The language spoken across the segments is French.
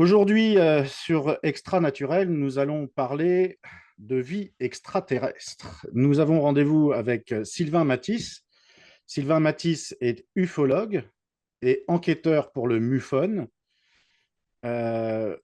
Aujourd'hui, sur Extra Naturel, nous allons parler de vie extraterrestre. Nous avons rendez-vous avec Sylvain Matisse. Sylvain Matisse est ufologue et enquêteur pour le MUFON. Euh,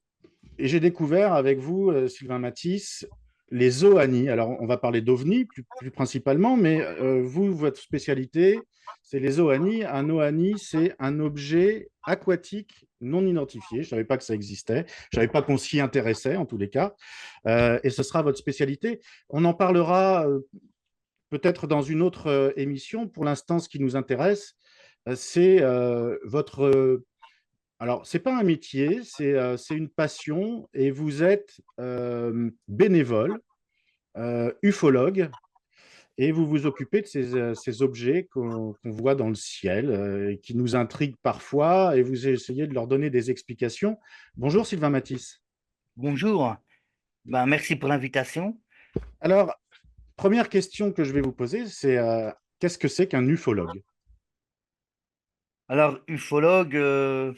et j'ai découvert avec vous, Sylvain Matisse, les OANI. Alors, on va parler d'OVNI plus principalement, mais vous, votre spécialité, c'est les OANI. Un OANI, c'est un objet aquatique non identifié. Je ne savais pas que ça existait. Je ne savais pas qu'on s'y intéressait, en tous les cas. Et ce sera votre spécialité. On en parlera peut-être dans une autre émission. Pour l'instant, ce qui nous intéresse, c'est votre alors, ce n'est pas un métier, c'est une passion et vous êtes bénévole, ufologue, et vous vous occupez de ces objets qu'on voit dans le ciel et qui nous intriguent parfois et vous essayez de leur donner des explications. Bonjour Sylvain Matisse. Bonjour, merci pour l'invitation. Alors, première question que je vais vous poser, c'est qu'est-ce que c'est qu'un ufologue? Alors, ufologue,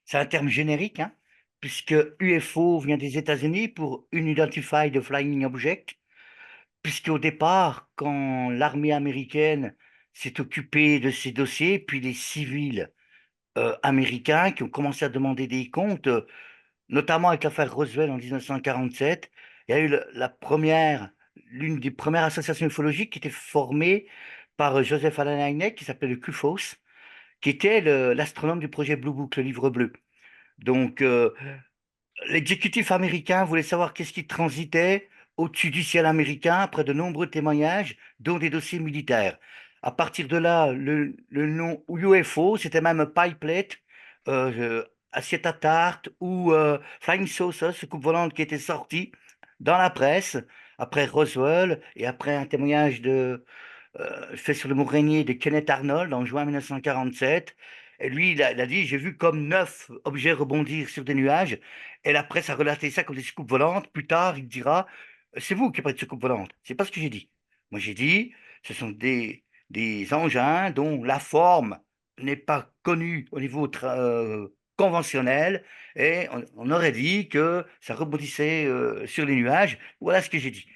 c'est un terme générique, hein, puisque UFO vient des États-Unis pour Unidentified Flying Object, puisqu'au départ, quand l'armée américaine s'est occupée de ces dossiers, puis les civils américains qui ont commencé à demander des comptes, notamment avec l'affaire Roswell en 1947, il y a eu l'une des premières associations ufologiques qui était formée par Joseph Allen Hynek, qui s'appelait le CUFOS, qui était l'astronome du projet Blue Book, le livre bleu. Donc, l'exécutif américain voulait savoir qu'est-ce qui transitait au-dessus du ciel américain après de nombreux témoignages, dont des dossiers militaires. À partir de là, le nom UFO, c'était même Pipelet, assiette à tarte ou Flying Saucer, soucoupe volante qui était sortie dans la presse après Roswell et après un témoignage fait sur le mont Rainier de Kenneth Arnold en juin 1947. Et lui, il a dit, j'ai vu comme 9 objets rebondir sur des nuages. Et la presse a relaté ça comme des soucoupes volantes. Plus tard, il dira, c'est vous qui parlez de soucoupes volantes. C'est pas ce que j'ai dit. Moi, j'ai dit, ce sont des engins dont la forme n'est pas connue au niveau conventionnel. Et on aurait dit que ça rebondissait sur les nuages. Voilà ce que j'ai dit.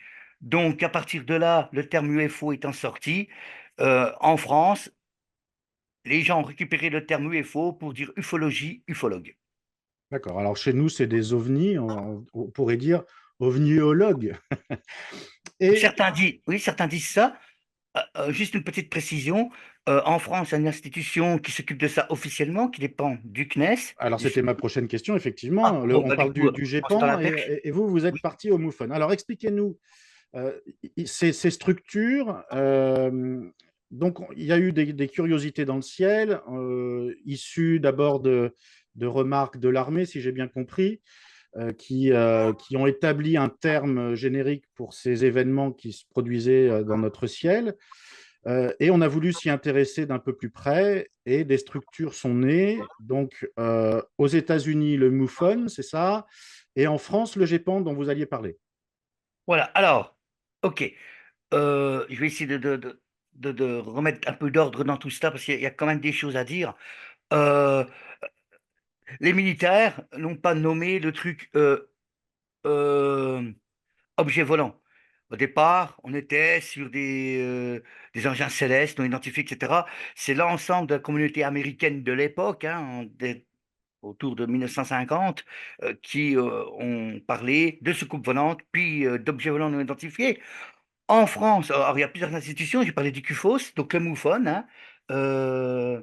Donc, à partir de là, le terme UFO étant sorti, en France, les gens ont récupéré le terme UFO pour dire ufologie, ufologue. D'accord. Alors, chez nous, c'est des ovnis, on pourrait dire ovniologue. Et Certains disent, oui, certains disent ça. Juste une petite précision. En France, il y a une institution qui s'occupe de ça officiellement, qui dépend du CNES. alors, c'était ma prochaine question, Ah, effectivement. bon, On du parle coup, du je pense dans GEPAN la perche. et vous, vous êtes Oui. parti au MUFON. Alors, expliquez-nous ces structures. Donc, il y a eu des curiosités dans le ciel, issues d'abord de remarques de l'armée, si j'ai bien compris, qui ont établi un terme générique pour ces événements qui se produisaient dans notre ciel. Et on a voulu s'y intéresser d'un peu plus près et des structures sont nées. Donc, aux États-Unis, le MUFON, c'est ça. Et en France, le GEPAN dont vous alliez parler. Voilà. Alors, ok. Je vais essayer de remettre un peu d'ordre dans tout ça parce qu'il y a quand même des choses à dire. Euh, les militaires n'ont pas nommé le truc euh, objet volant. Au départ, on était sur des engins célestes non identifiés, etc. C'est l'ensemble de la communauté américaine de l'époque, hein, autour de 1950, qui ont parlé de soucoupes volantes, puis d'objets volants non identifiés. En France, alors, il y a plusieurs institutions, j'ai parlé du CUFOS, donc le MUFON, hein, euh,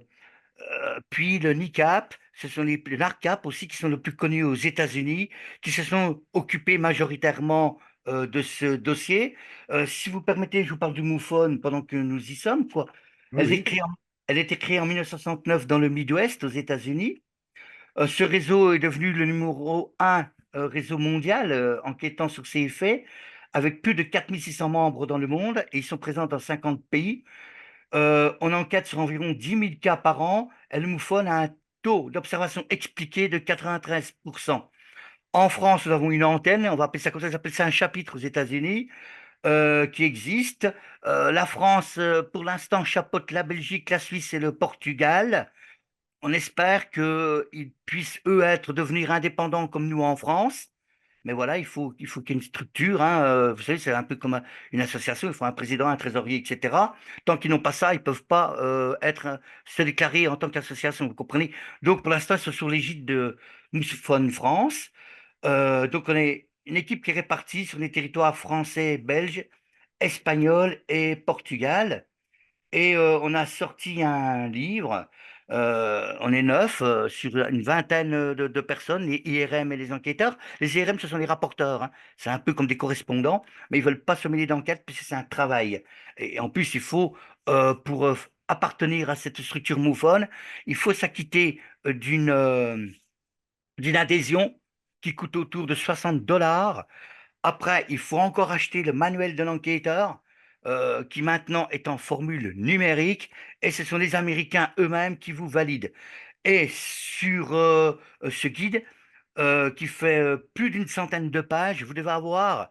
puis le NICAP, ce sont le NARCAP aussi, qui sont le plus connus aux États-Unis, qui se sont occupés majoritairement de ce dossier. Si vous permettez, je vous parle du MUFON pendant que nous y sommes, quoi. Oui, Elle est oui. créée en, elle a été créée en 1969 dans le Midwest, aux États-Unis. Ce réseau est devenu le numéro un réseau mondial enquêtant sur ces faits, avec plus de 4600 membres dans le monde, et ils sont présents dans 50 pays. On enquête sur environ 10 000 cas par an. Elle mouffonne à un taux d'observation expliqué de 93%. En France, nous avons une antenne, on va appeler ça comme ça s'appelle ça un chapitre aux États-Unis qui existe. La France, pour l'instant, chapeaute la Belgique, la Suisse et le Portugal. on espère qu'ils puissent, eux, devenir indépendants comme nous en France. Mais voilà, il faut qu'il y ait une structure, hein, vous savez, c'est un peu comme une association, il faut un président, un trésorier, etc. Tant qu'ils n'ont pas ça, ils ne peuvent pas se déclarer en tant qu'association, vous comprenez? Donc, pour l'instant, c'est sous l'égide de Moussoufone France. Donc, on est une équipe qui est répartie sur les territoires français, belge, espagnol et Portugal. Et on a sorti un livre, on est 9, sur une vingtaine de personnes, les IRM et les enquêteurs. Les IRM, ce sont les rapporteurs, hein. C'est un peu comme des correspondants, mais ils veulent pas se mêler d'enquête puisque c'est un travail. Et en plus, il faut, pour appartenir à cette structure MOVEON, il faut s'acquitter d'une adhésion qui coûte autour de 60 $. Après, il faut encore acheter le manuel de l'enquêteur, qui maintenant est en formule numérique, et ce sont les Américains eux-mêmes qui vous valident. Et sur ce guide, qui fait plus d'une centaine de pages, vous devez avoir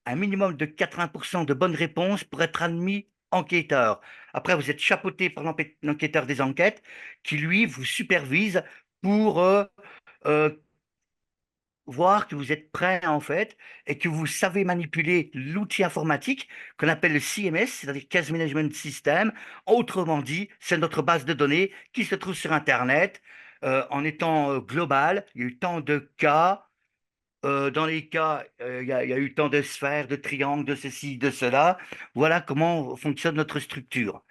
un minimum de 80% de bonnes réponses pour être admis enquêteur. Après, vous êtes chapeauté par l'enquêteur des enquêtes, qui lui vous supervise pour euh, voir que vous êtes prêt en fait et que vous savez manipuler l'outil informatique qu'on appelle le CMS, c'est-à-dire Case Management System. Autrement dit, c'est notre base de données qui se trouve sur Internet en étant global. Il y a eu tant de cas. Dans les cas, il y a eu tant de sphères, de triangles, de ceci, de cela. Voilà comment fonctionne notre structure.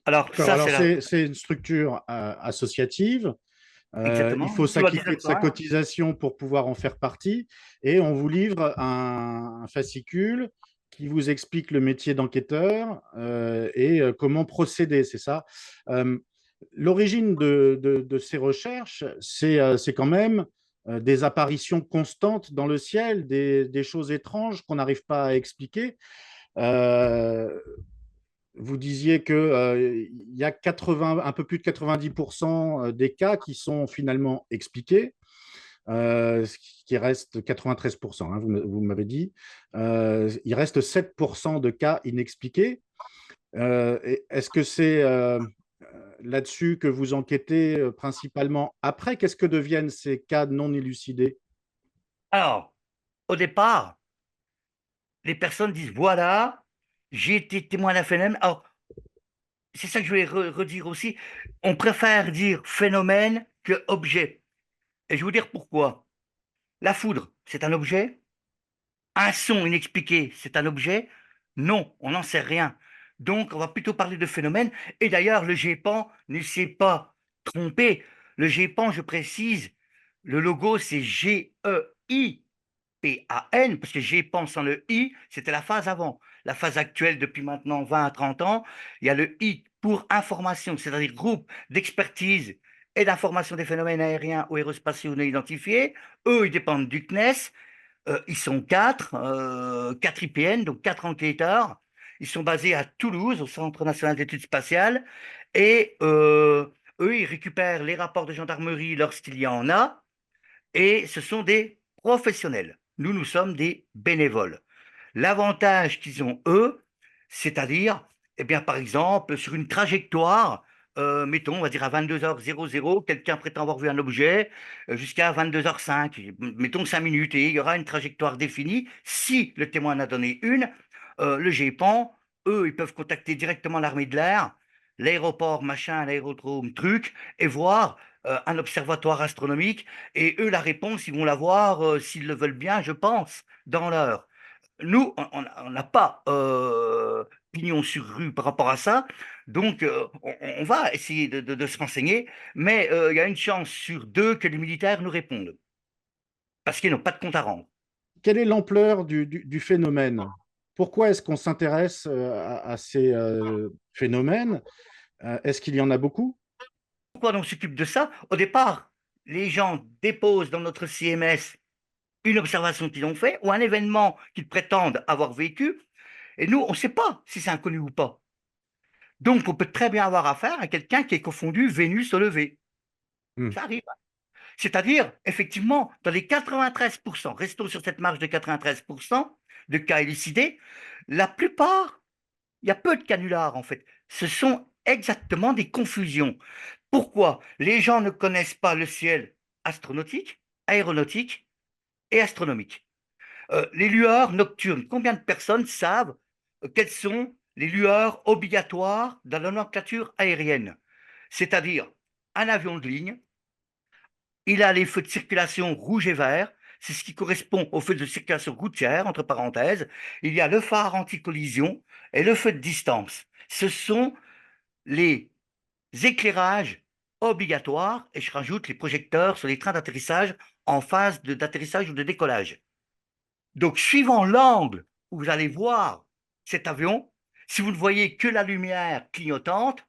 Alors, D'accord. ça, Alors, c'est la... c'est une structure associative. Il Exactement. faut Tout s'acquitter de sa l'organisateur. cotisation pour pouvoir en faire partie. Et on vous livre un fascicule qui vous explique le métier d'enquêteur et comment procéder, c'est ça. Euh, L'origine de ces recherches, c'est quand même des apparitions constantes dans le ciel, des choses étranges qu'on n'arrive pas à expliquer. Euh, Vous disiez que, il y a 80, un peu plus de 90% des cas qui sont finalement expliqués, ce qui reste 93%, hein, vous m'avez dit. Il reste 7% de cas inexpliqués. Est-ce que c'est là-dessus que vous enquêtez principalement après? Qu'est-ce que deviennent ces cas non élucidés? Alors, au départ, les personnes disent, voilà, j'ai été témoin d'un phénomène. Alors, c'est ça que je voulais redire aussi. On préfère dire phénomène que objet. Et je vais vous dire pourquoi. La foudre, c'est un objet. Un son inexpliqué, c'est un objet. Non, on n'en sait rien. Donc, on va plutôt parler de phénomène. Et d'ailleurs, le GEPAN ne s'est pas trompé. Le GEPAN, je précise, le logo, c'est GEI. PAN, parce que j'y pense sans le I, c'était la phase avant. La phase actuelle, depuis maintenant 20 à 30 ans, il y a le I pour information, c'est-à-dire groupe d'expertise et d'information des phénomènes aériens ou aérospatiaux non identifiés. Eux, ils dépendent du CNES. Ils sont quatre IPN, donc quatre enquêteurs. Ils sont basés à Toulouse, au Centre national d'études spatiales. Et eux, ils récupèrent les rapports de gendarmerie lorsqu'il y en a, et ce sont des professionnels. Nous, nous sommes des bénévoles. L'avantage qu'ils ont, eux, c'est-à-dire, eh bien, par exemple, sur une trajectoire, mettons, on va dire à 22h00, quelqu'un prétend avoir vu un objet jusqu'à 22h05, mettons 5 minutes, et il y aura une trajectoire définie. Si le témoin en a donné une, le GEPAN, eux, ils peuvent contacter directement l'armée de l'air, l'aéroport, machin, l'aérodrome, truc, et voir un observatoire astronomique. Et eux, la réponse, ils vont la voir, s'ils le veulent bien, je pense, dans l'heure. Nous, on n'a pas pignon sur rue par rapport à ça, donc on va essayer de se renseigner, mais il y a une chance sur deux que les militaires nous répondent, parce qu'ils n'ont pas de compte à rendre. Quelle est l'ampleur du phénomène? Pourquoi est-ce qu'on s'intéresse à ces phénomènes? Est-ce qu'il y en a beaucoup? Pourquoi on s'occupe de ça? Au départ, les gens déposent dans notre CMS une observation qu'ils ont fait ou un événement qu'ils prétendent avoir vécu, et nous, on ne sait pas si c'est inconnu ou pas. Donc, on peut très bien avoir affaire à quelqu'un qui est confondu Vénus au lever. Hmm. Ça arrive. C'est-à-dire, effectivement, dans les 93%, restons sur cette marge de 93% de cas élucidés, la plupart, il y a peu de canulars en fait. Ce sont exactement des confusions. Pourquoi? Les gens ne connaissent pas le ciel astronautique, aéronautique et astronomique. Les lueurs nocturnes, combien de personnes savent quelles sont les lueurs obligatoires dans la nomenclature aérienne? C'est-à-dire, un avion de ligne, il a les feux de circulation rouge et vert, c'est ce qui correspond au feu de circulation routière, entre parenthèses. Il y a le phare anti-collision et le feu de distance. Ce sont les éclairages obligatoires, et je rajoute les projecteurs sur les trains d'atterrissage en phase d'atterrissage ou de décollage. Donc, suivant l'angle où vous allez voir cet avion, si vous ne voyez que la lumière clignotante,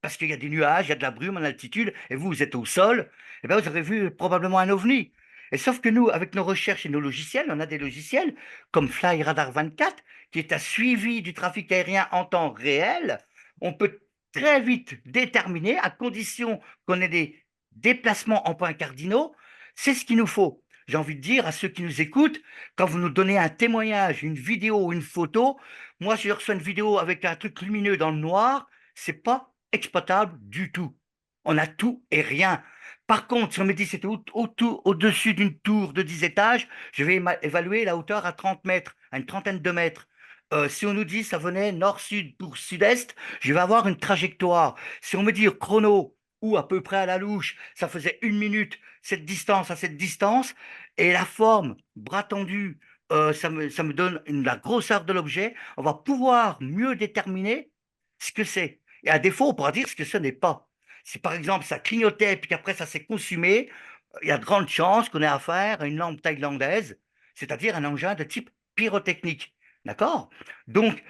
parce qu'il y a des nuages, il y a de la brume en altitude, et vous, vous êtes au sol, eh bien, vous aurez vu probablement un ovni. Et sauf que nous, avec nos recherches et nos logiciels, on a des logiciels comme Fly Radar 24, qui est un suivi du trafic aérien en temps réel. On peut très vite déterminer, à condition qu'on ait des déplacements en points cardinaux, c'est ce qu'il nous faut. J'ai envie de dire à ceux qui nous écoutent, quand vous nous donnez un témoignage, une vidéo ou une photo, moi, si je reçois une vidéo avec un truc lumineux dans le noir, c'est pas exploitable du tout. On a tout et rien. Par contre, si on me dit c'était au-dessus d'une tour de 10 étages, je vais évaluer la hauteur à 30 mètres, à une trentaine de mètres. Si on nous dit ça venait nord-sud pour sud-est, je vais avoir une trajectoire. Si on me dit chrono ou à peu près à la louche, ça faisait 1 minute, cette distance à cette distance, et la forme, bras tendu, ça me donne la grosseur de l'objet, on va pouvoir mieux déterminer ce que c'est. Et à défaut, on pourra dire ce que ce n'est pas. Si par exemple ça clignotait et puis qu'après ça s'est consumé, il y a de grandes chances qu'on ait affaire à une lampe thaïlandaise, c'est-à-dire un engin de type pyrotechnique. D'accord? Donc,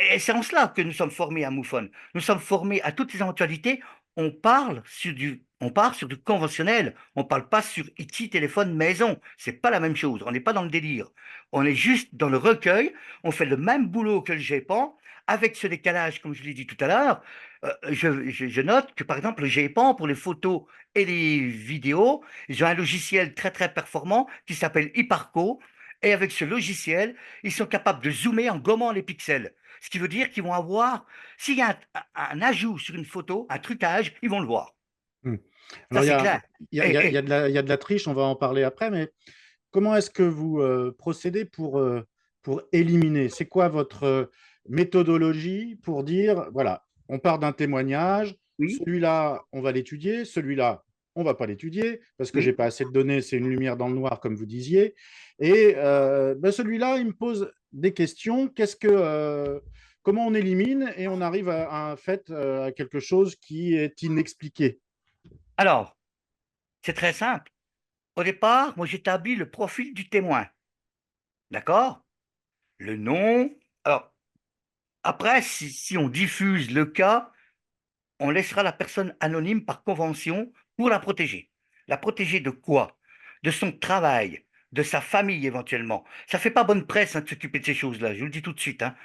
et c'est en cela que nous sommes formés à MUFON. Nous sommes formés à toutes les éventualités. On part sur du conventionnel. On ne parle pas sur IT, téléphone, maison. C'est pas la même chose. On n'est pas dans le délire. On est juste dans le recueil. On fait le même boulot que le GEPAN, avec ce décalage, comme je l'ai dit tout à l'heure. Je note que, par exemple, le GEPAN, pour les photos et les vidéos, ils ont un logiciel très, très performant qui s'appelle Hipparco. Et avec ce logiciel, ils sont capables de zoomer en gommant les pixels. Ce qui veut dire qu'ils vont avoir, s'il y a un ajout sur une photo, un trucage, ils vont le voir. Hmm. Ça, Alors, c'est clair. il y a il y a de la triche, on va en parler après, mais comment est-ce que vous procédez pour éliminer? C'est quoi votre méthodologie pour dire, voilà, on part d'un témoignage, Oui, celui-là, on va l'étudier, celui-là, on va pas l'étudier, parce que j'ai oui. pas assez de données, c'est une lumière dans le noir, comme vous disiez. Et ben, celui-là, il me pose des questions. Comment on élimine et on arrive à un fait, à quelque chose qui est inexpliqué? Alors, c'est très simple. Au départ, moi, j'établis le profil du témoin. D'accord? Le nom. Alors, après, si on diffuse le cas, on laissera la personne anonyme par convention pour la protéger. La protéger de quoi? De son travail, de sa famille éventuellement. Ça fait pas bonne presse hein, de s'occuper de ces choses-là, je vous le dis tout de suite. Hein.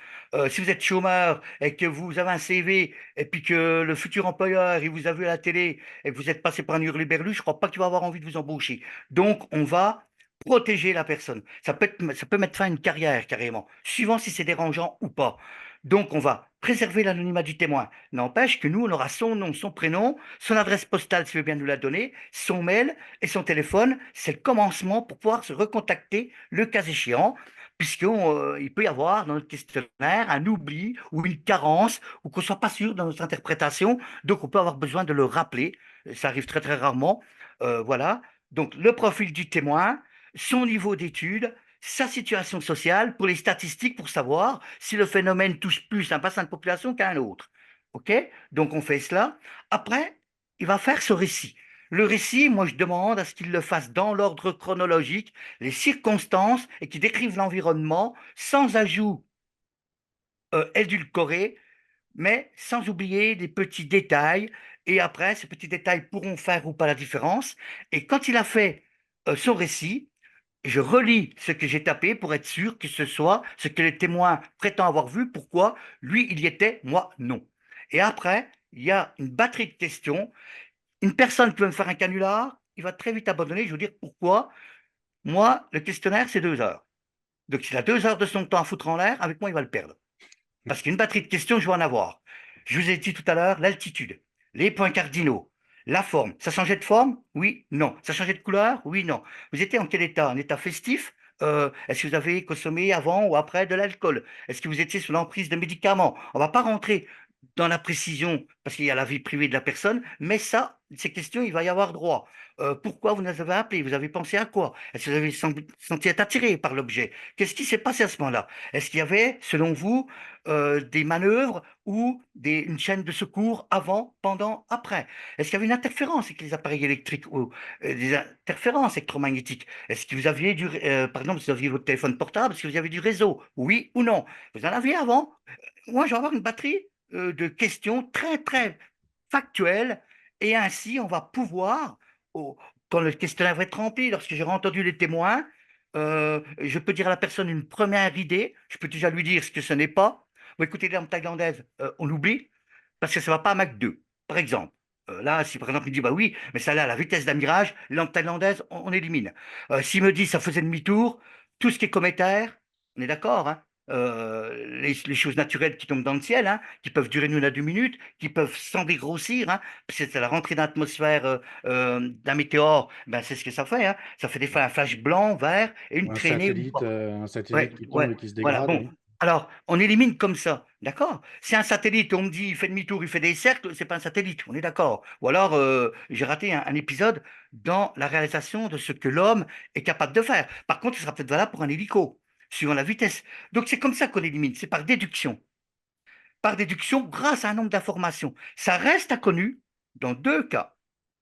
Si vous êtes chômeur et que vous avez un CV et puis que le futur employeur il vous a vu à la télé et que vous êtes passé par un hurluberlu, je crois pas qu'il va avoir envie de vous embaucher. Donc on va protéger la personne. Ça peut mettre fin à une carrière carrément, suivant si c'est dérangeant ou pas. Donc on va préserver l'anonymat du témoin. N'empêche que nous, on aura son nom, son prénom, son adresse postale, s'il veut bien nous la donner, son mail et son téléphone. C'est le commencement pour pouvoir se recontacter le cas échéant, puisqu'il peut y avoir dans notre questionnaire un oubli ou une carence ou qu'on ne soit pas sûr dans notre interprétation. Donc, on peut avoir besoin de le rappeler. Ça arrive très, très rarement. Voilà. Donc, le profil du témoin, son niveau d'études, sa situation sociale pour les statistiques pour savoir si le phénomène touche plus un bassin de population qu'un autre. OK? Donc on fait cela. Après, il va faire ce récit. Le récit, moi je demande à ce qu'il le fasse dans l'ordre chronologique, les circonstances et qu'il décrive l'environnement sans ajout édulcoré, mais sans oublier des petits détails. Et après, ces petits détails pourront faire ou pas la différence. Et quand il a fait son récit, je relis ce que j'ai tapé pour être sûr que ce soit ce que le témoin prétend avoir vu. Pourquoi lui, il y était, moi, non. Et après, il y a une batterie de questions. Une personne qui veut me faire un canular, il va très vite abandonner. Je vais vous dire pourquoi. Moi, le questionnaire, c'est 2 heures. Donc, s'il a 2 heures de son temps à foutre en l'air, avec moi, il va le perdre. Parce qu'une batterie de questions, je vais en avoir. Je vous ai dit tout à l'heure, l'altitude, les points cardinaux, la forme. Ça changeait de forme? Oui, non. Ça changeait de couleur? Oui, non. Vous étiez en quel état? En état festif? Est-ce que vous avez consommé avant ou après de l'alcool? Est-ce que vous étiez sous l'emprise de médicaments? On ne va pas rentrer dans la précision parce qu'il y a la vie privée de la personne, mais ça, ces questions, il va y avoir droit. Pourquoi vous nous avez appelé? Vous avez pensé à quoi? Est-ce que vous avez senti être attiré par l'objet? Qu'est-ce qui s'est passé à ce moment-là? Est-ce qu'il y avait, selon vous, des manœuvres ou une chaîne de secours avant, pendant, après? Est-ce qu'il y avait une interférence avec les appareils électriques ou des interférences électromagnétiques? Est-ce que vous aviez par exemple, si vous aviez votre téléphone portable, est-ce que vous avez du réseau? Oui ou non? Vous en aviez avant? Moi, je vais avoir une batterie de questions très, très factuelles et ainsi, on va pouvoir, quand le questionnaire va être rempli, lorsque j'aurai entendu les témoins, je peux dire à la personne une première idée, je peux déjà lui dire ce que ce n'est pas. Bon, écoutez, les lampes thaïlandaises, on oublie, parce que ça ne va pas à Mach 2, par exemple. Là, si par exemple il dit bah oui, mais ça là, à la vitesse d'amirage, les lampes thaïlandaises, on élimine. S'il me dit ça faisait demi-tour, tout ce qui est cométaire, on est d'accord, hein, les choses naturelles qui tombent dans le ciel, hein, qui peuvent durer une à 2 minutes, qui peuvent sans dégrossir, hein, parce que c'est la rentrée d'atmosphère d'un météore, ben c'est ce que ça fait, hein, ça fait des fois un flash blanc, vert et une Ou traînée. un Ouais, satellite qui tombe ouais, et qui se voilà. dégrade, Bon, oui. alors, on élimine comme ça, d'accord? Si un satellite, on me dit, il fait demi-tour, il fait des cercles, c'est pas un satellite, on est d'accord. Ou alors, j'ai raté un épisode dans la réalisation de ce que l'homme est capable de faire. Par contre, il sera peut-être valable pour un hélico, suivant la vitesse. Donc, c'est comme ça qu'on élimine, c'est par déduction. Par déduction, grâce à un nombre d'informations. Ça reste inconnu dans deux cas.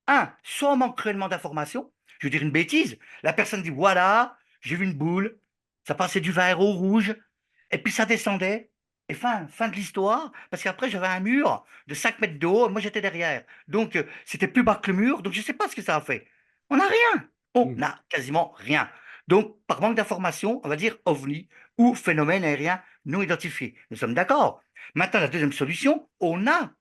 Un, soit on manque cruellement d'informations. Je veux dire une bêtise. La personne dit, voilà, j'ai vu une boule, ça passait du vert au rouge, et puis ça descendait. Et fin de l'histoire, parce qu'après j'avais un mur de 5 mètres de haut, moi j'étais derrière. Donc c'était plus bas que le mur, donc je ne sais pas ce que ça a fait. On n'a rien. On Hmm. n'a quasiment rien. Donc par manque d'informations, on va dire OVNI ou phénomène aérien non identifié. Nous sommes d'accord. Maintenant, la deuxième solution, on a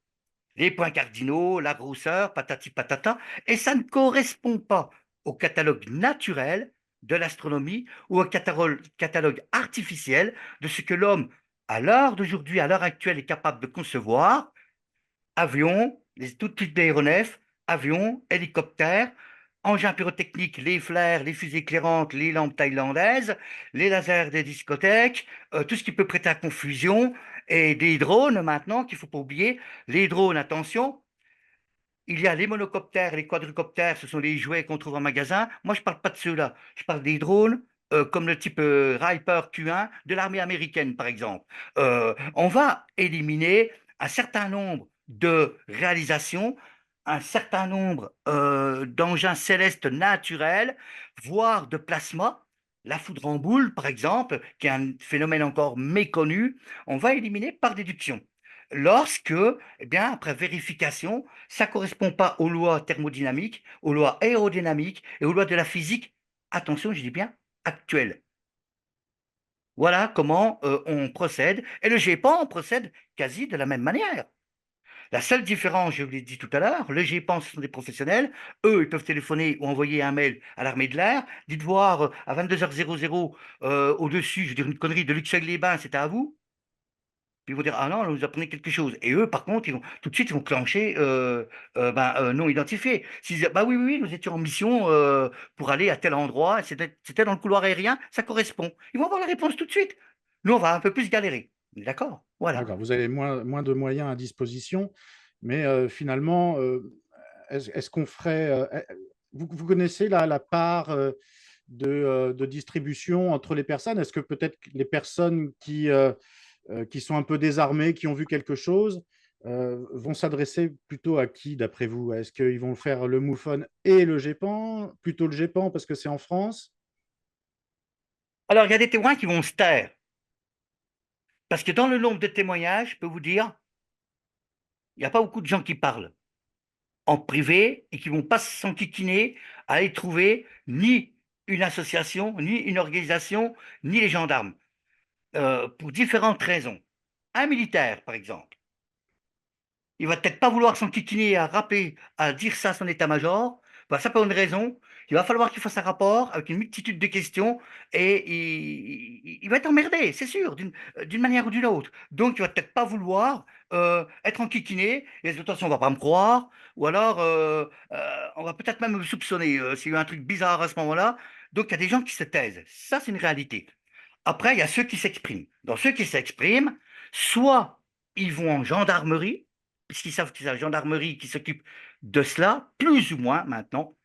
les points cardinaux, la grosseur, patati patata, et ça ne correspond pas au catalogue naturel de l'astronomie ou au catalogue artificiel de ce que l'homme, à l'heure d'aujourd'hui, à l'heure actuelle, est capable de concevoir. Avions, tout type d'aéronefs, avions, hélicoptères, engins pyrotechniques, les flares, les fusées éclairantes, les lampes thaïlandaises, les lasers des discothèques, tout ce qui peut prêter à confusion, et des drones maintenant, qu'il ne faut pas oublier. Les drones, attention, il y a les monocoptères et les quadricoptères, ce sont les jouets qu'on trouve en magasin. Moi, je ne parle pas de ceux-là. Je parle des drones comme le type Reaper Q1 de l'armée américaine, par exemple. On va éliminer un certain nombre de réalisations, un certain nombre d'engins célestes naturels, voire de plasma. La foudre en boule, par exemple, qui est un phénomène encore méconnu, on va éliminer par déduction. Lorsque, eh bien, après vérification, ça ne correspond pas aux lois thermodynamiques, aux lois aérodynamiques et aux lois de la physique, attention, je dis bien actuelles. Voilà comment on procède. Et le GEPAN procède quasi de la même manière. La seule différence, je vous l'ai dit tout à l'heure, le GEPAN, ce sont des professionnels. Eux, ils peuvent téléphoner ou envoyer un mail à l'armée de l'air. Dites voir à 22h00 au-dessus, je veux dire une connerie de Luxeuil-les-Bains, c'était à vous. Puis ils vont dire, ah non, vous apprenez quelque chose. Et eux, par contre, tout de suite, ils vont clencher non identifié. S'ils disent, bah oui, oui, oui, nous étions en mission pour aller à tel endroit, c'était dans le couloir aérien, ça correspond. Ils vont avoir la réponse tout de suite. Nous, on va un peu plus galérer. On est d'accord? Voilà. D'accord, vous avez moins de moyens à disposition, mais finalement, est-ce qu'on ferait, vous connaissez la part de distribution entre les personnes? Est-ce que peut-être que les personnes qui sont un peu désarmées, qui ont vu quelque chose, vont s'adresser plutôt à qui, d'après vous? Est-ce qu'ils vont faire le MUFON et le GEPAN? Plutôt le GEPAN parce que c'est en France? Alors, il y a des témoins qui vont se taire. Parce que dans le nombre de témoignages, je peux vous dire, il n'y a pas beaucoup de gens qui parlent en privé et qui vont pas s'enquiquiner à aller trouver ni une association, ni une organisation, ni les gendarmes, pour différentes raisons. Un militaire, par exemple, il va peut-être pas vouloir s'enquiquiner à rappeler, à dire ça à son état-major. Bah, ça pour une raison. Il va falloir qu'il fasse un rapport avec une multitude de questions et il va être emmerdé, c'est sûr, d'une manière ou d'une autre. Donc, il va peut-être pas vouloir être enquiquiné, et de toute façon, on va pas me croire, ou alors on va peut-être même me soupçonner s'il y a eu un truc bizarre à ce moment-là. Donc, il y a des gens qui se taisent. Ça, c'est une réalité. Après, il y a ceux qui s'expriment. Dans ceux qui s'expriment, soit ils vont en gendarmerie, puisqu'ils savent que c'est la gendarmerie qui s'occupe de cela, plus ou moins maintenant.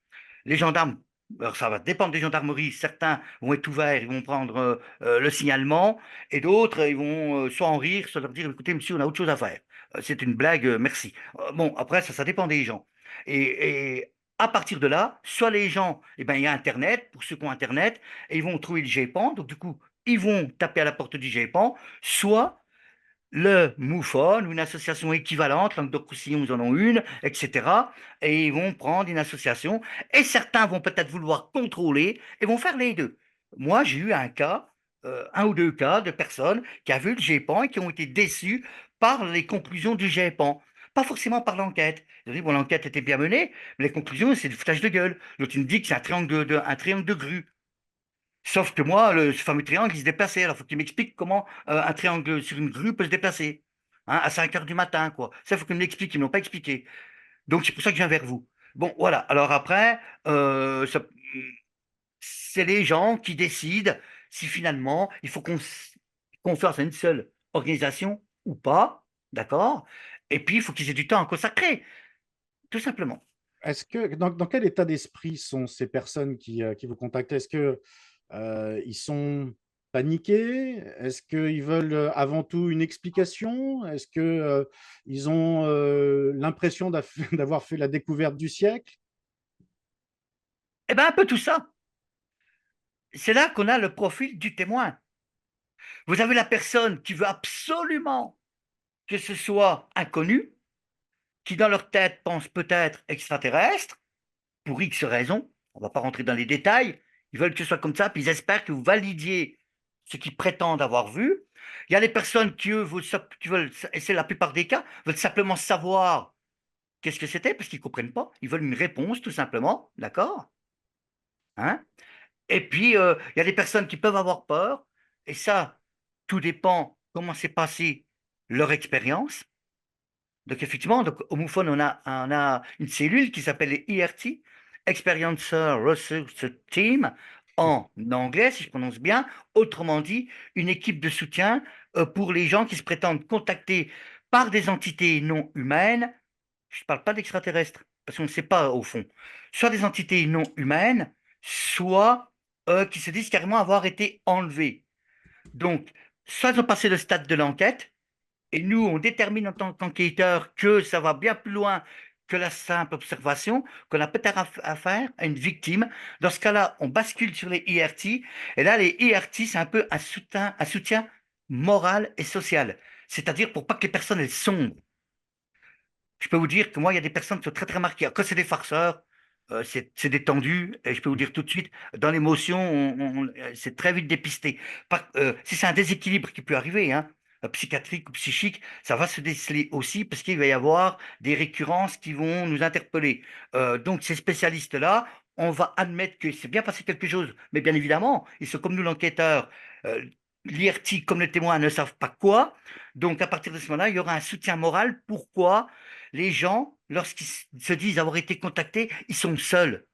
Les gendarmes, alors ça va dépendre des gendarmeries. Certains vont être ouverts, ils vont prendre le signalement, et d'autres, ils vont soit en rire, soit leur dire, écoutez, monsieur, on a autre chose à faire. C'est une blague, merci. Bon, après, ça dépend des gens. Et à partir de là, soit les gens, eh ben, il y a Internet, pour ceux qui ont Internet, et ils vont trouver le GEPAN, donc du coup, ils vont taper à la porte du GEPAN, soit le MUFON ou une association équivalente, Languedoc-Roussillon, ils en ont une, etc. Et ils vont prendre une association et certains vont peut-être vouloir contrôler et vont faire les deux. Moi, j'ai eu un cas, un ou deux cas de personnes qui ont vu le GEPAN et qui ont été déçus par les conclusions du GEPAN. Pas forcément par l'enquête. Ils ont dit, bon, l'enquête était bien menée, mais les conclusions, c'est du foutage de gueule. L'autre, il me dit que c'est un triangle de grue. Sauf que moi, ce fameux triangle, il se déplaçait. Alors, il faut qu'il m'explique comment un triangle sur une grue peut se déplacer. Hein, à 5 heures du matin, quoi. Ça, il faut qu'il me l'explique. Ils ne m'ont pas expliqué. Donc, c'est pour ça que je viens vers vous. Bon, voilà. Alors après, c'est les gens qui décident si finalement il faut qu'on fasse une seule organisation ou pas. D'accord? Et puis, il faut qu'ils aient du temps à consacrer, tout simplement. Est-ce que dans quel état d'esprit sont ces personnes qui vous contactent? Est-ce que ils sont paniqués? Est-ce qu'ils veulent avant tout une explication? Est-ce que ils ont l'impression d'avoir fait la découverte du siècle? Eh bien, un peu tout ça. C'est là qu'on a le profil du témoin. Vous avez la personne qui veut absolument que ce soit inconnu, qui dans leur tête pense peut-être extraterrestre, pour X raisons, on ne va pas rentrer dans les détails, ils veulent que ce soit comme ça, puis ils espèrent que vous validiez ce qu'ils prétendent avoir vu. Il y a les personnes qui, eux, qui veulent, et c'est la plupart des cas, veulent simplement savoir qu'est-ce que c'était, parce qu'ils ne comprennent pas, ils veulent une réponse tout simplement, d'accord? Hein? Et puis, il y a des personnes qui peuvent avoir peur, et ça, tout dépend comment s'est passée leur expérience. Donc, effectivement, donc, au MUFON, on a une cellule qui s'appelle les ERT, Experiencer Research Team, en anglais, si je prononce bien. Autrement dit, une équipe de soutien pour les gens qui se prétendent contactés par des entités non humaines. Je ne parle pas d'extraterrestres, parce qu'on ne sait pas au fond. Soit des entités non humaines, soit qui se disent carrément avoir été enlevés. Donc, soit ils ont passé le stade de l'enquête, et nous, on détermine en tant qu'enquêteur que ça va bien plus loin que la simple observation, qu'on a peut-être affaire à une victime. Dans ce cas-là, on bascule sur les IRT. Et là, les IRT, c'est un peu un soutien moral et social. C'est-à-dire pour pas que les personnes elles sombrent. Je peux vous dire que moi, il y a des personnes qui sont très, très marquées. Quand c'est des farceurs, c'est détendu. Et je peux vous dire tout de suite, dans l'émotion, c'est très vite dépisté. Si c'est un déséquilibre qui peut arriver, hein, psychiatrique ou psychique, ça va se déceler aussi parce qu'il va y avoir des récurrences qui vont nous interpeller. Donc, ces spécialistes-là, on va admettre que c'est bien passé quelque chose. Mais bien évidemment, ils sont comme nous, l'enquêteur. Euh, L'IRT, comme le témoin, ne savent pas quoi. Donc, à partir de ce moment-là, il y aura un soutien moral. Pourquoi? Les gens, lorsqu'ils se disent avoir été contactés, ils sont seuls.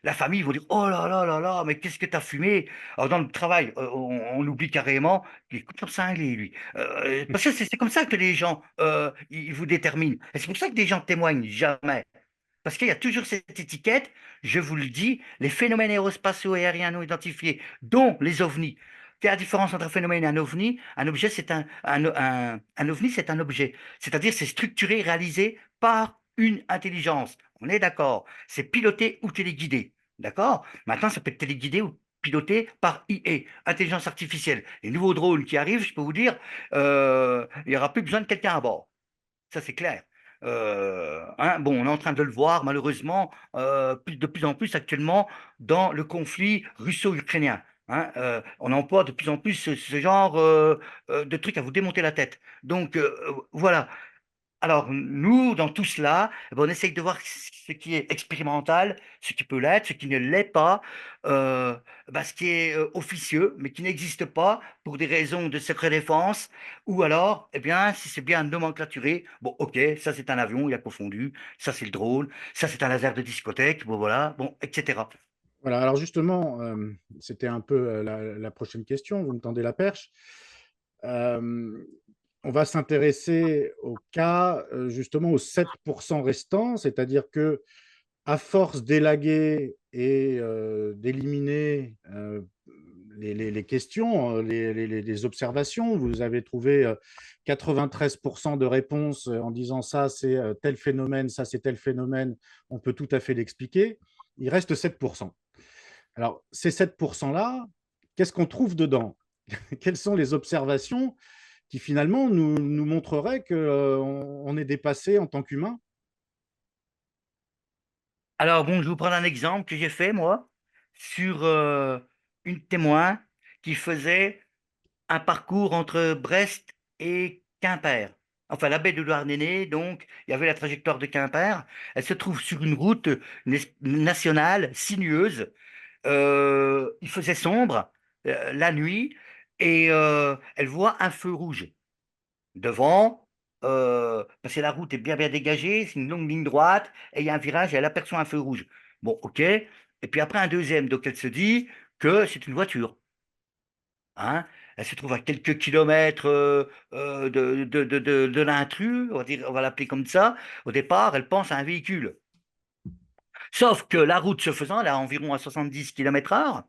La famille va dire, oh là là là là, mais qu'est-ce que tu as fumé? Alors dans le travail, on oublie carrément, il est comme cinglé, lui. Parce que c'est comme ça que les gens, ils vous déterminent. Et c'est pour ça que des gens témoignent jamais. Parce qu'il y a toujours cette étiquette, je vous le dis, les phénomènes aérospatiaux et aériens non identifiés, dont les ovnis. Quelle est la différence entre un phénomène et un ovni? Un objet, c'est un ovni, c'est un objet. C'est-à-dire, c'est structuré, réalisé par une intelligence. On est d'accord. C'est piloté ou téléguidé. D'accord? Maintenant, ça peut être téléguidé ou piloté par IA, intelligence artificielle. Les nouveaux drones qui arrivent, je peux vous dire, il n'y aura plus besoin de quelqu'un à bord. Ça, c'est clair. Hein, bon, on est en train de le voir, malheureusement, de plus en plus actuellement dans le conflit russo-ukrainien. Hein, on emploie de plus en plus ce genre de trucs à vous démonter la tête. Donc, voilà. Alors, nous, dans tout cela, eh ben, on essaye de voir ce qui est expérimental, ce qui peut l'être, ce qui ne l'est pas, ce qui est officieux, mais qui n'existe pas pour des raisons de secret défense, ou alors, eh bien, si c'est bien nomenclaturé, bon, ok, ça c'est un avion, il a confondu, ça c'est le drone, ça c'est un laser de discothèque, bon voilà, bon, etc. Voilà, alors justement, c'était un peu la prochaine question, vous me tendez la perche. Euh, on va s'intéresser au cas, justement, aux 7% restants, c'est-à-dire que à force d'élaguer et d'éliminer les questions, les observations, vous avez trouvé 93% de réponses en disant ça c'est tel phénomène, ça c'est tel phénomène, on peut tout à fait l'expliquer. Il reste 7%. Alors, ces 7%-là, qu'est-ce qu'on trouve dedans? Quelles sont les observations qui finalement nous montreraient qu'on est dépassé en tant qu'humain? Alors, bon, je vais vous prendre un exemple que j'ai fait, moi, sur une témoin qui faisait un parcours entre Brest et Quimper. Enfin, la baie de Douarnenez, donc, il y avait la trajectoire de Quimper. Elle se trouve sur une route nationale sinueuse. Il faisait sombre la nuit et elle voit un feu rouge devant, parce que la route est bien bien dégagée, c'est une longue ligne droite et il y a un virage et elle aperçoit un feu rouge. Bon, ok. Et puis après un deuxième, donc elle se dit que c'est une voiture. Hein. Elle se trouve à quelques kilomètres de l'intrus, on va dire, on va l'appeler comme ça. Au départ, elle pense à un véhicule. Sauf que la route se faisant, elle est à environ à 70 km/h,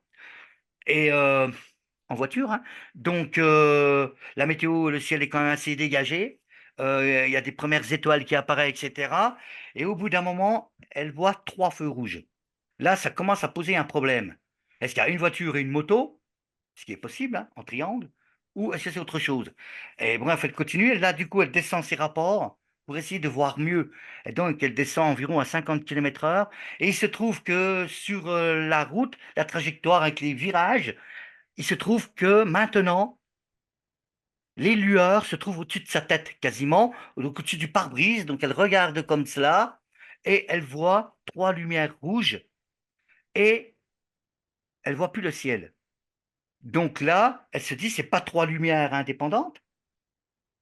et en voiture, hein. Donc, la météo, le ciel est quand même assez dégagé. Il y a des premières étoiles qui apparaissent, etc. Et au bout d'un moment, elle voit trois feux rouges. Là, ça commence à poser un problème. Est-ce qu'il y a une voiture et une moto? Ce qui est possible, hein, en triangle, ou est-ce que c'est autre chose? Et bref, elle continue, et là, du coup, elle descend ses rapports pour essayer de voir mieux. Et donc, elle descend environ à 50 km/h, et il se trouve que sur la route, la trajectoire avec les virages, il se trouve que maintenant, les lueurs se trouvent au-dessus de sa tête, quasiment, donc au-dessus du pare-brise, donc elle regarde comme cela, et elle voit trois lumières rouges, et elle voit plus le ciel. Donc là, elle se dit, c'est pas trois lumières indépendantes,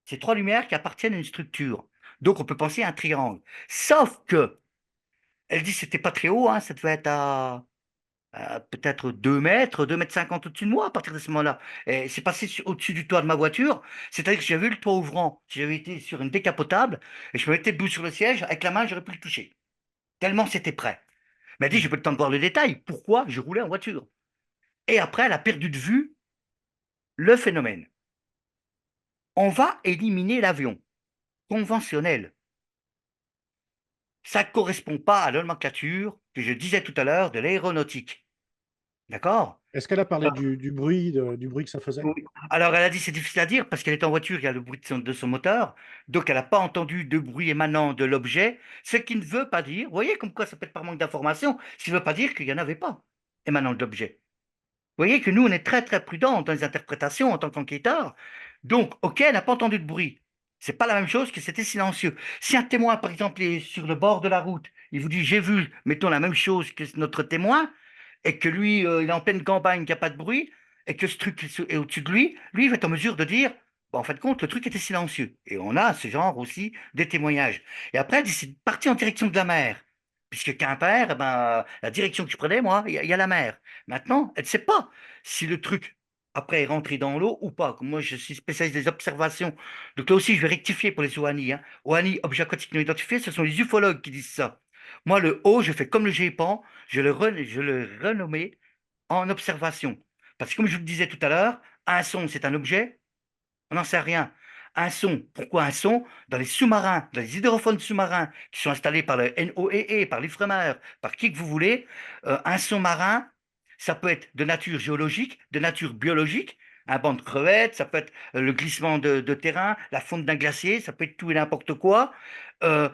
c'est trois lumières qui appartiennent à une structure. Donc on peut penser à un triangle. Sauf que, elle dit, c'était pas très haut, hein, ça devait être à peut-être 2 mètres, 2 mètres 50 au-dessus de moi à partir de ce moment-là. Et c'est passé au-dessus du toit de ma voiture, c'est-à-dire que si j'avais eu le toit ouvrant, si j'avais été sur une décapotable, et je me mettais debout sur le siège, avec la main, j'aurais pu le toucher. Tellement c'était prêt. Elle m'a dit, j'ai pas le temps de voir le détail. Pourquoi je roulais en voiture? Et après, elle a perdu de vue le phénomène. On va éliminer l'avion conventionnel. Ça ne correspond pas à la nomenclature que je disais tout à l'heure de l'aéronautique. D'accord? Est-ce qu'elle a parlé du bruit, du bruit que ça faisait? Oui. Alors elle a dit c'est difficile à dire parce qu'elle est en voiture, il y a le bruit de son moteur, donc elle n'a pas entendu de bruit émanant de l'objet, ce qui ne veut pas dire, vous voyez comme quoi ça peut être par manque d'information, ce qui ne veut pas dire qu'il n'y en avait pas émanant de l'objet. Vous voyez que nous, on est très très prudents dans les interprétations en tant qu'enquêteurs. Donc, ok, elle n'a pas entendu de bruit. C'est pas la même chose que c'était silencieux. Si un témoin, par exemple, est sur le bord de la route, il vous dit j'ai vu, mettons la même chose que notre témoin, et que lui, il est en pleine campagne, qu'il n'y a pas de bruit, et que ce truc est au-dessus de lui, lui, il va être en mesure de dire, bon, en fin de compte, le truc était silencieux. Et on a ce genre aussi des témoignages. Et après, c'est parti en direction de la mer. Puisque Quimper, eh ben, la direction que je prenais, moi, il y a la mer. Maintenant, elle ne sait pas si le truc, après, est rentré dans l'eau ou pas. Comme moi, je suis spécialiste des observations. Donc là aussi, je vais rectifier pour les OANI, hein. OANI, objets aquatiques non identifiés, ce sont les ufologues qui disent ça. Moi, le O, je fais comme le GEPAN, je le renommais en observation. Parce que comme je vous le disais tout à l'heure, un son, c'est un objet, on n'en sait rien. Un son, pourquoi un son? Dans les sous-marins, dans les hydrophones sous-marins qui sont installés par le NOEE, par l'IFREMER, par qui que vous voulez, un son marin, ça peut être de nature géologique, de nature biologique, un banc de crevettes, ça peut être le glissement de terrain, la fonte d'un glacier, ça peut être tout et n'importe quoi.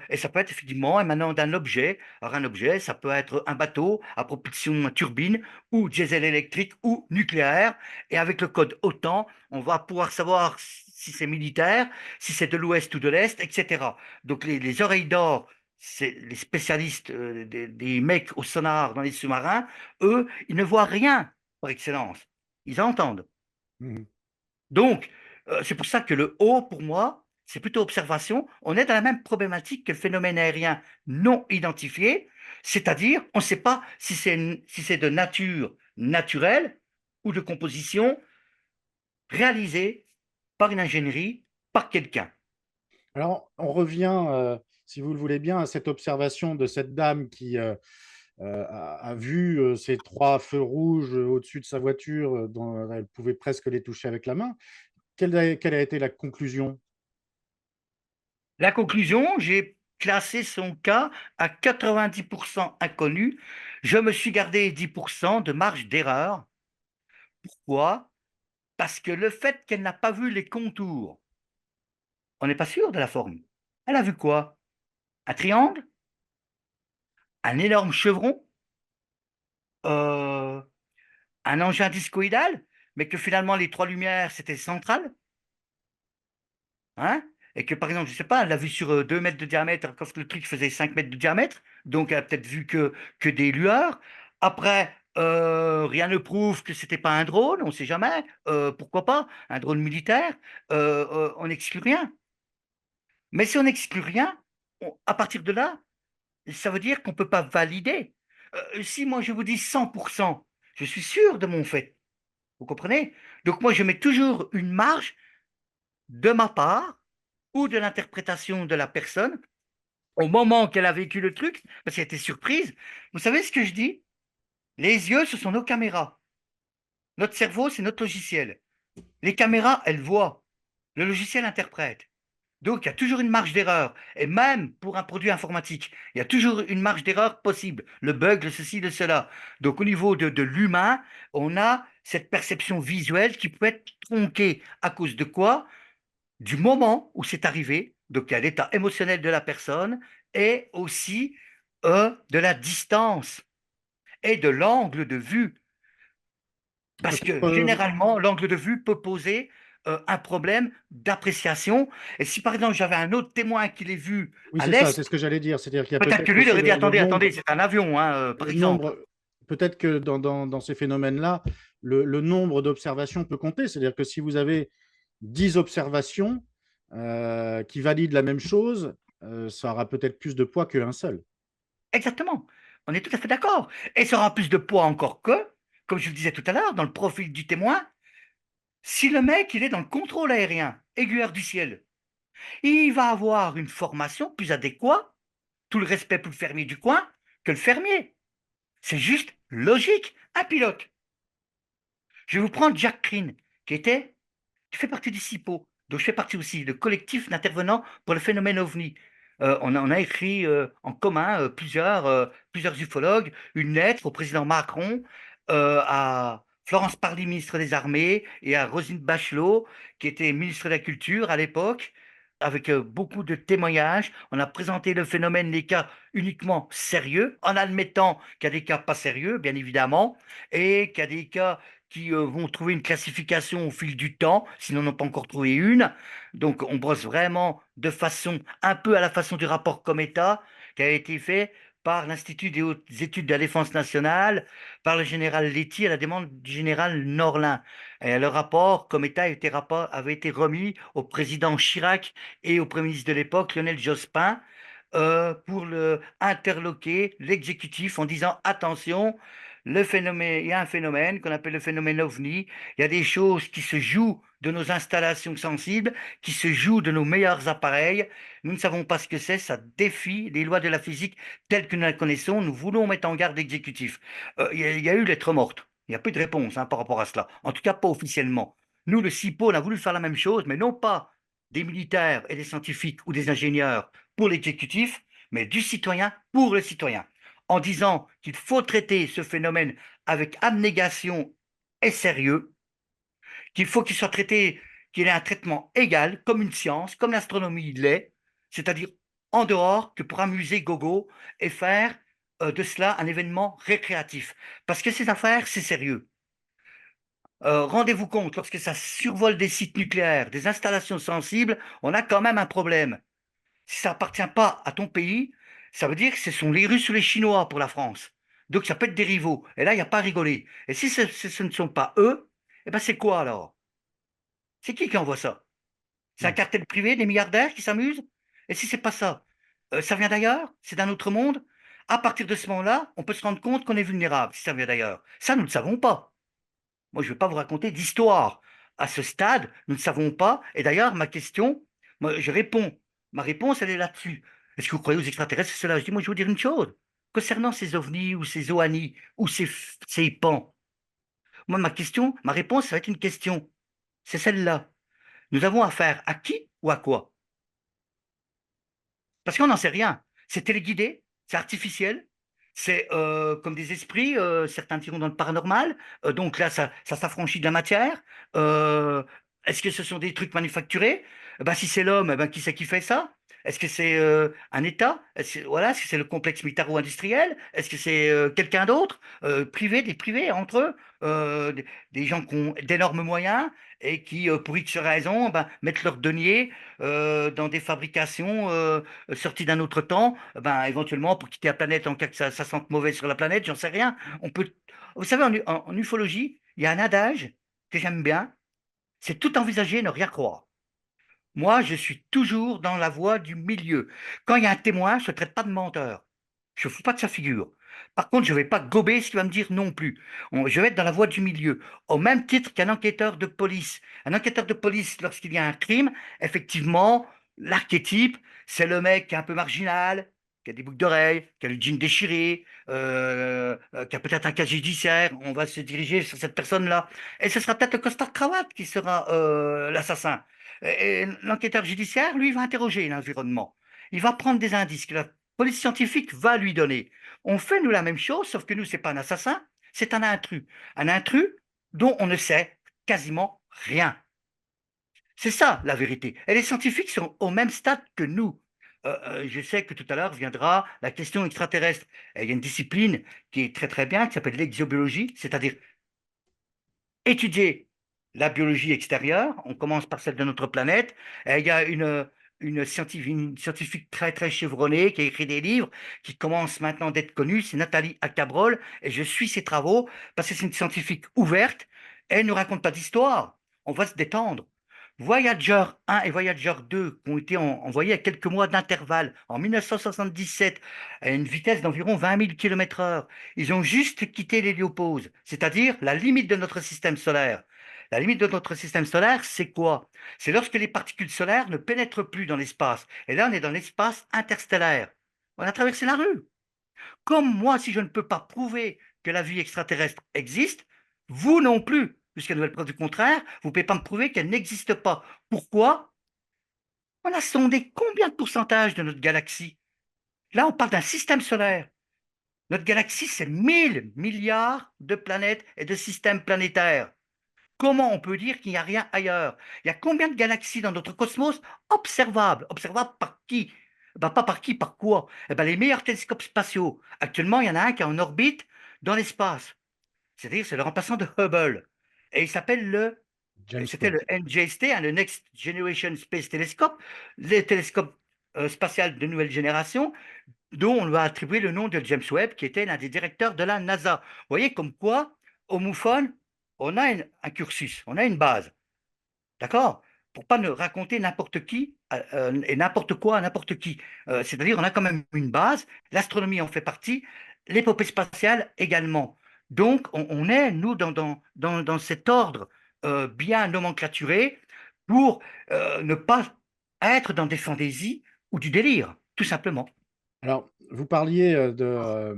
Et ça peut être effectivement émanant d'un objet. Alors un objet, ça peut être un bateau à propulsion turbine ou diesel électrique ou nucléaire. Et avec le code OTAN, on va pouvoir savoir si c'est militaire, si c'est de l'ouest ou de l'est, etc. Donc les oreilles d'or, c'est les spécialistes des mecs au sonar dans les sous-marins, eux, ils ne voient rien par excellence. Ils entendent. Mhm. Donc, c'est pour ça que le haut, pour moi, c'est plutôt observation. On est dans la même problématique que le phénomène aérien non identifié, c'est-à-dire on ne sait pas si c'est de nature naturelle ou de composition réalisée par une ingénierie, par quelqu'un. Alors, on revient, si vous le voulez bien, à cette observation de cette dame qui a vu ces trois feux rouges au-dessus de sa voiture, dont elle pouvait presque les toucher avec la main. Quelle a été la conclusion? La conclusion, j'ai classé son cas à 90% inconnu. Je me suis gardé 10% de marge d'erreur. Pourquoi? Parce que le fait qu'elle n'a pas vu les contours, on n'est pas sûr de la forme. Elle a vu quoi? Un triangle? Un énorme chevron? Euh, un engin discoïdal? Mais que finalement les trois lumières, c'était central? Hein? Et que par exemple, je sais pas, elle l'a vu sur 2 mètres de diamètre, alors que le truc faisait 5 mètres de diamètre, donc elle a peut-être vu que des lueurs. Après, rien ne prouve que c'était pas un drone, on ne sait jamais. Pourquoi pas? Un drone militaire, on n'exclut rien. Mais si on n'exclut rien, à partir de là, ça veut dire qu'on ne peut pas valider. Si moi je vous dis 100%, je suis sûr de mon fait. Vous comprenez? Donc moi je mets toujours une marge de ma part ou de l'interprétation de la personne au moment qu'elle a vécu le truc, parce qu'elle était surprise. Vous savez ce que je dis? Les yeux, ce sont nos caméras. Notre cerveau, c'est notre logiciel. Les caméras, elles voient. Le logiciel interprète. Donc, il y a toujours une marge d'erreur. Et même pour un produit informatique, il y a toujours une marge d'erreur possible. Le bug, le ceci, le cela. Donc, au niveau de l'humain, on a cette perception visuelle qui peut être tronquée. À cause de quoi? Du moment où c'est arrivé. Donc, il y a l'état émotionnel de la personne et aussi de la distance et de l'angle de vue. Parce Peut-être, que généralement, l'angle de vue peut poser un problème d'appréciation. Et si par exemple j'avais un autre témoin qui l'ait vu oui, à c'est ça, l'est, c'est ce que j'allais dire. C'est-à-dire qu'il y a peut-être que peut-être lui, il aussi aurait dit, le attendez, attendez, nombre, c'est un avion, hein, par le exemple. nombre, peut-être que dans ces phénomènes-là, le nombre d'observations peut compter. C'est-à-dire que si vous avez 10 observations qui valident la même chose, ça aura peut-être plus de poids qu'un seul. Exactement. On est tout à fait d'accord. Et ça aura plus de poids encore que, comme je le disais tout à l'heure, dans le profil du témoin, si le mec, il est dans le contrôle aérien, aiguilleur du ciel, il va avoir une formation plus adéquate, tout le respect pour le fermier du coin, que le fermier. C'est juste logique, un pilote. Je vais vous prendre Jack Green, qui fait partie du CIPO, dont je fais partie aussi, le collectif d'intervenants pour le phénomène OVNI. On a écrit en commun plusieurs ufologues une lettre au président Macron, à Florence Parly, ministre des Armées, et à Roselyne Bachelot, qui était ministre de la Culture à l'époque, avec beaucoup de témoignages. On a présenté le phénomène, les cas uniquement sérieux, en admettant qu'il y a des cas pas sérieux, bien évidemment, et qu'il y a des cas qui vont trouver une classification au fil du temps, sinon on n'a pas encore trouvé une. Donc on brosse vraiment de façon, un peu à la façon du rapport Cometa, qui a été fait par l'Institut des hautes études de la défense nationale, par le général Letty à la demande du général Norlin. Et le rapport Cometa avait été remis au président Chirac et au Premier ministre de l'époque, Lionel Jospin, pour interloquer l'exécutif en disant attention, il y a un phénomène qu'on appelle le phénomène OVNI. Il y a des choses qui se jouent de nos installations sensibles, qui se jouent de nos meilleurs appareils. Nous ne savons pas ce que c'est, ça défie les lois de la physique telles que nous la connaissons. Nous voulons mettre en garde l'exécutif. Il y a eu lettre morte. Il n'y a plus de réponse par rapport à cela. En tout cas, pas officiellement. Nous, le CIPO, on a voulu faire la même chose, mais non pas des militaires et des scientifiques ou des ingénieurs pour l'exécutif, mais du citoyen pour le citoyen, en disant qu'il faut traiter ce phénomène avec abnégation et sérieux, qu'il faut qu'il soit traité, qu'il ait un traitement égal, comme une science, comme l'astronomie l'est, c'est-à-dire en dehors que pour amuser gogo et faire de cela un événement récréatif. Parce que ces affaires, c'est sérieux. Rendez-vous compte, lorsque ça survole des sites nucléaires, des installations sensibles, on a quand même un problème. Si ça appartient pas à ton pays, ça veut dire que ce sont les Russes ou les Chinois pour la France. Donc ça peut être des rivaux. Et là, il n'y a pas à rigoler. Et si ce ne sont pas eux, eh ben c'est quoi alors? C'est qui envoie ça? C'est un Hmm. cartel privé, des milliardaires qui s'amusent? Et si c'est pas ça, ça vient d'ailleurs? C'est d'un autre monde? À partir de ce moment-là, on peut se rendre compte qu'on est vulnérable si ça vient d'ailleurs. Ça, nous ne savons pas. Moi, je ne vais pas vous raconter d'histoire. À ce stade, nous ne savons pas. Et d'ailleurs, ma question, moi, je réponds. Ma réponse, elle est là-dessus. Est-ce que vous croyez aux extraterrestres? C'est cela. Je dis, moi, je vais vous dire une chose. Concernant ces ovnis ou ces oanis ou ces pans, moi, ma question, ma réponse, ça va être une question. C'est celle-là. Nous avons affaire à qui ou à quoi? Parce qu'on n'en sait rien. C'est téléguidé, c'est artificiel, c'est comme des esprits, certains diront dans le paranormal. Donc là, ça s'affranchit de la matière. Euh, Est-ce que ce sont des trucs manufacturés? Ben, si c'est l'homme, ben, qui c'est qui fait ça? Est-ce que c'est un État? Voilà, est-ce que c'est le complexe militaro-industriel? Est-ce que c'est quelqu'un d'autre? Privé, des privés entre eux? Des gens qui ont d'énormes moyens et qui, pour X raisons, ben, mettent leurs deniers dans des fabrications sorties d'un autre temps, ben, éventuellement pour quitter la planète en cas que ça sente mauvais sur la planète, j'en sais rien. On peut... Vous savez, en ufologie, il y a un adage que j'aime bien, c'est tout envisager, ne rien croire. Moi, je suis toujours dans la voie du milieu. Quand il y a un témoin, je ne traite pas de menteur. Je ne fous pas de sa figure. Par contre, je ne vais pas gober ce qu'il va me dire non plus. Je vais être dans la voie du milieu. Au même titre qu'un enquêteur de police. Un enquêteur de police, lorsqu'il y a un crime, effectivement, l'archétype, c'est le mec qui est un peu marginal, qui a des boucles d'oreilles, qui a le jean déchiré, qui a peut-être un casier judiciaire. On va se diriger sur cette personne-là. Et ce sera peut-être le costard-cravate qui sera l'assassin. Et l'enquêteur judiciaire, lui, va interroger l'environnement. Il va prendre des indices que la police scientifique va lui donner. On fait, nous, la même chose, sauf que nous, c'est pas un assassin, c'est un intrus. Un intrus dont on ne sait quasiment rien. C'est ça, la vérité. Et les scientifiques sont au même stade que nous. Je sais que tout à l'heure viendra la question extraterrestre. Et il y a une discipline qui est très très bien, qui s'appelle l'exobiologie, c'est-à-dire étudier la biologie extérieure. On commence par celle de notre planète. Et il y a une scientifique très, très chevronnée qui a écrit des livres, qui commence maintenant d'être connue. C'est Nathalie Acabrol. Et je suis ses travaux parce que c'est une scientifique ouverte. Elle ne raconte pas d'histoire. On va se détendre. Voyager 1 et Voyager 2 qui ont été envoyés à quelques mois d'intervalle en 1977 à une vitesse d'environ 20 000 km/h. Ils ont juste quitté l'héliopause, c'est-à-dire la limite de notre système solaire. La limite de notre système solaire, c'est quoi? C'est lorsque les particules solaires ne pénètrent plus dans l'espace. Et là, on est dans l'espace interstellaire. On a traversé la rue. Comme moi, si je ne peux pas prouver que la vie extraterrestre existe, vous non plus, jusqu'à nouvelle preuve du contraire, vous ne pouvez pas me prouver qu'elle n'existe pas. Pourquoi? On a sondé combien de pourcentage de notre galaxie? Là, on parle d'un système solaire. Notre galaxie, c'est 1 000 milliards de planètes et de systèmes planétaires. Comment on peut dire qu'il n'y a rien ailleurs? Il y a combien de galaxies dans notre cosmos observables? Observables par qui? Ben, pas par qui, par quoi? Eh ben, les meilleurs télescopes spatiaux. Actuellement, il y en a un qui est en orbite dans l'espace. C'est-à-dire, c'est le remplaçant de Hubble. Et il s'appelle James c'était Webb. le NGST, hein, le Next Generation Space Telescope, les télescopes spatial de nouvelle génération, dont on lui a attribué le nom de James Webb, qui était l'un des directeurs de la NASA. Vous voyez comme quoi, au MUFON, on a un cursus, on a une base, d'accord? Pour pas ne raconter n'importe qui et n'importe quoi à n'importe qui. C'est-à-dire, on a quand même une base, l'astronomie en fait partie, l'épopée spatiale également. Donc, on est, nous, dans cet ordre bien nomenclaturé pour ne pas être dans des fantaisies ou du délire, tout simplement. Alors, vous parliez de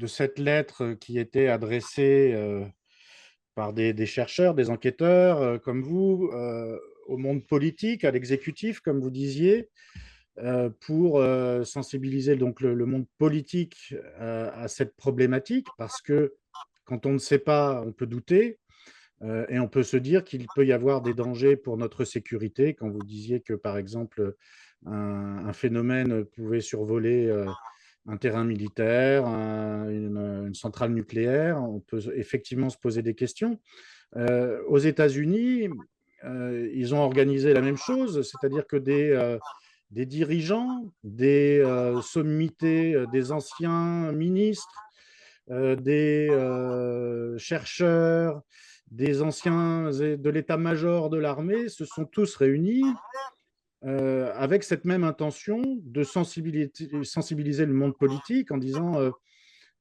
cette lettre qui était adressée par des chercheurs, des enquêteurs comme vous, au monde politique, à l'exécutif, comme vous disiez, pour sensibiliser donc le monde politique à cette problématique, parce que quand on ne sait pas, on peut douter. Et on peut se dire qu'il peut y avoir des dangers pour notre sécurité. Quand vous disiez que, par exemple, un phénomène pouvait survoler un terrain militaire, une centrale nucléaire, on peut effectivement se poser des questions. Aux États-Unis, ils ont organisé la même chose, c'est-à-dire que des dirigeants, des sommités, des anciens ministres, des chercheurs, des anciens de l'état-major de l'armée se sont tous réunis avec cette même intention de sensibiliser le monde politique en disant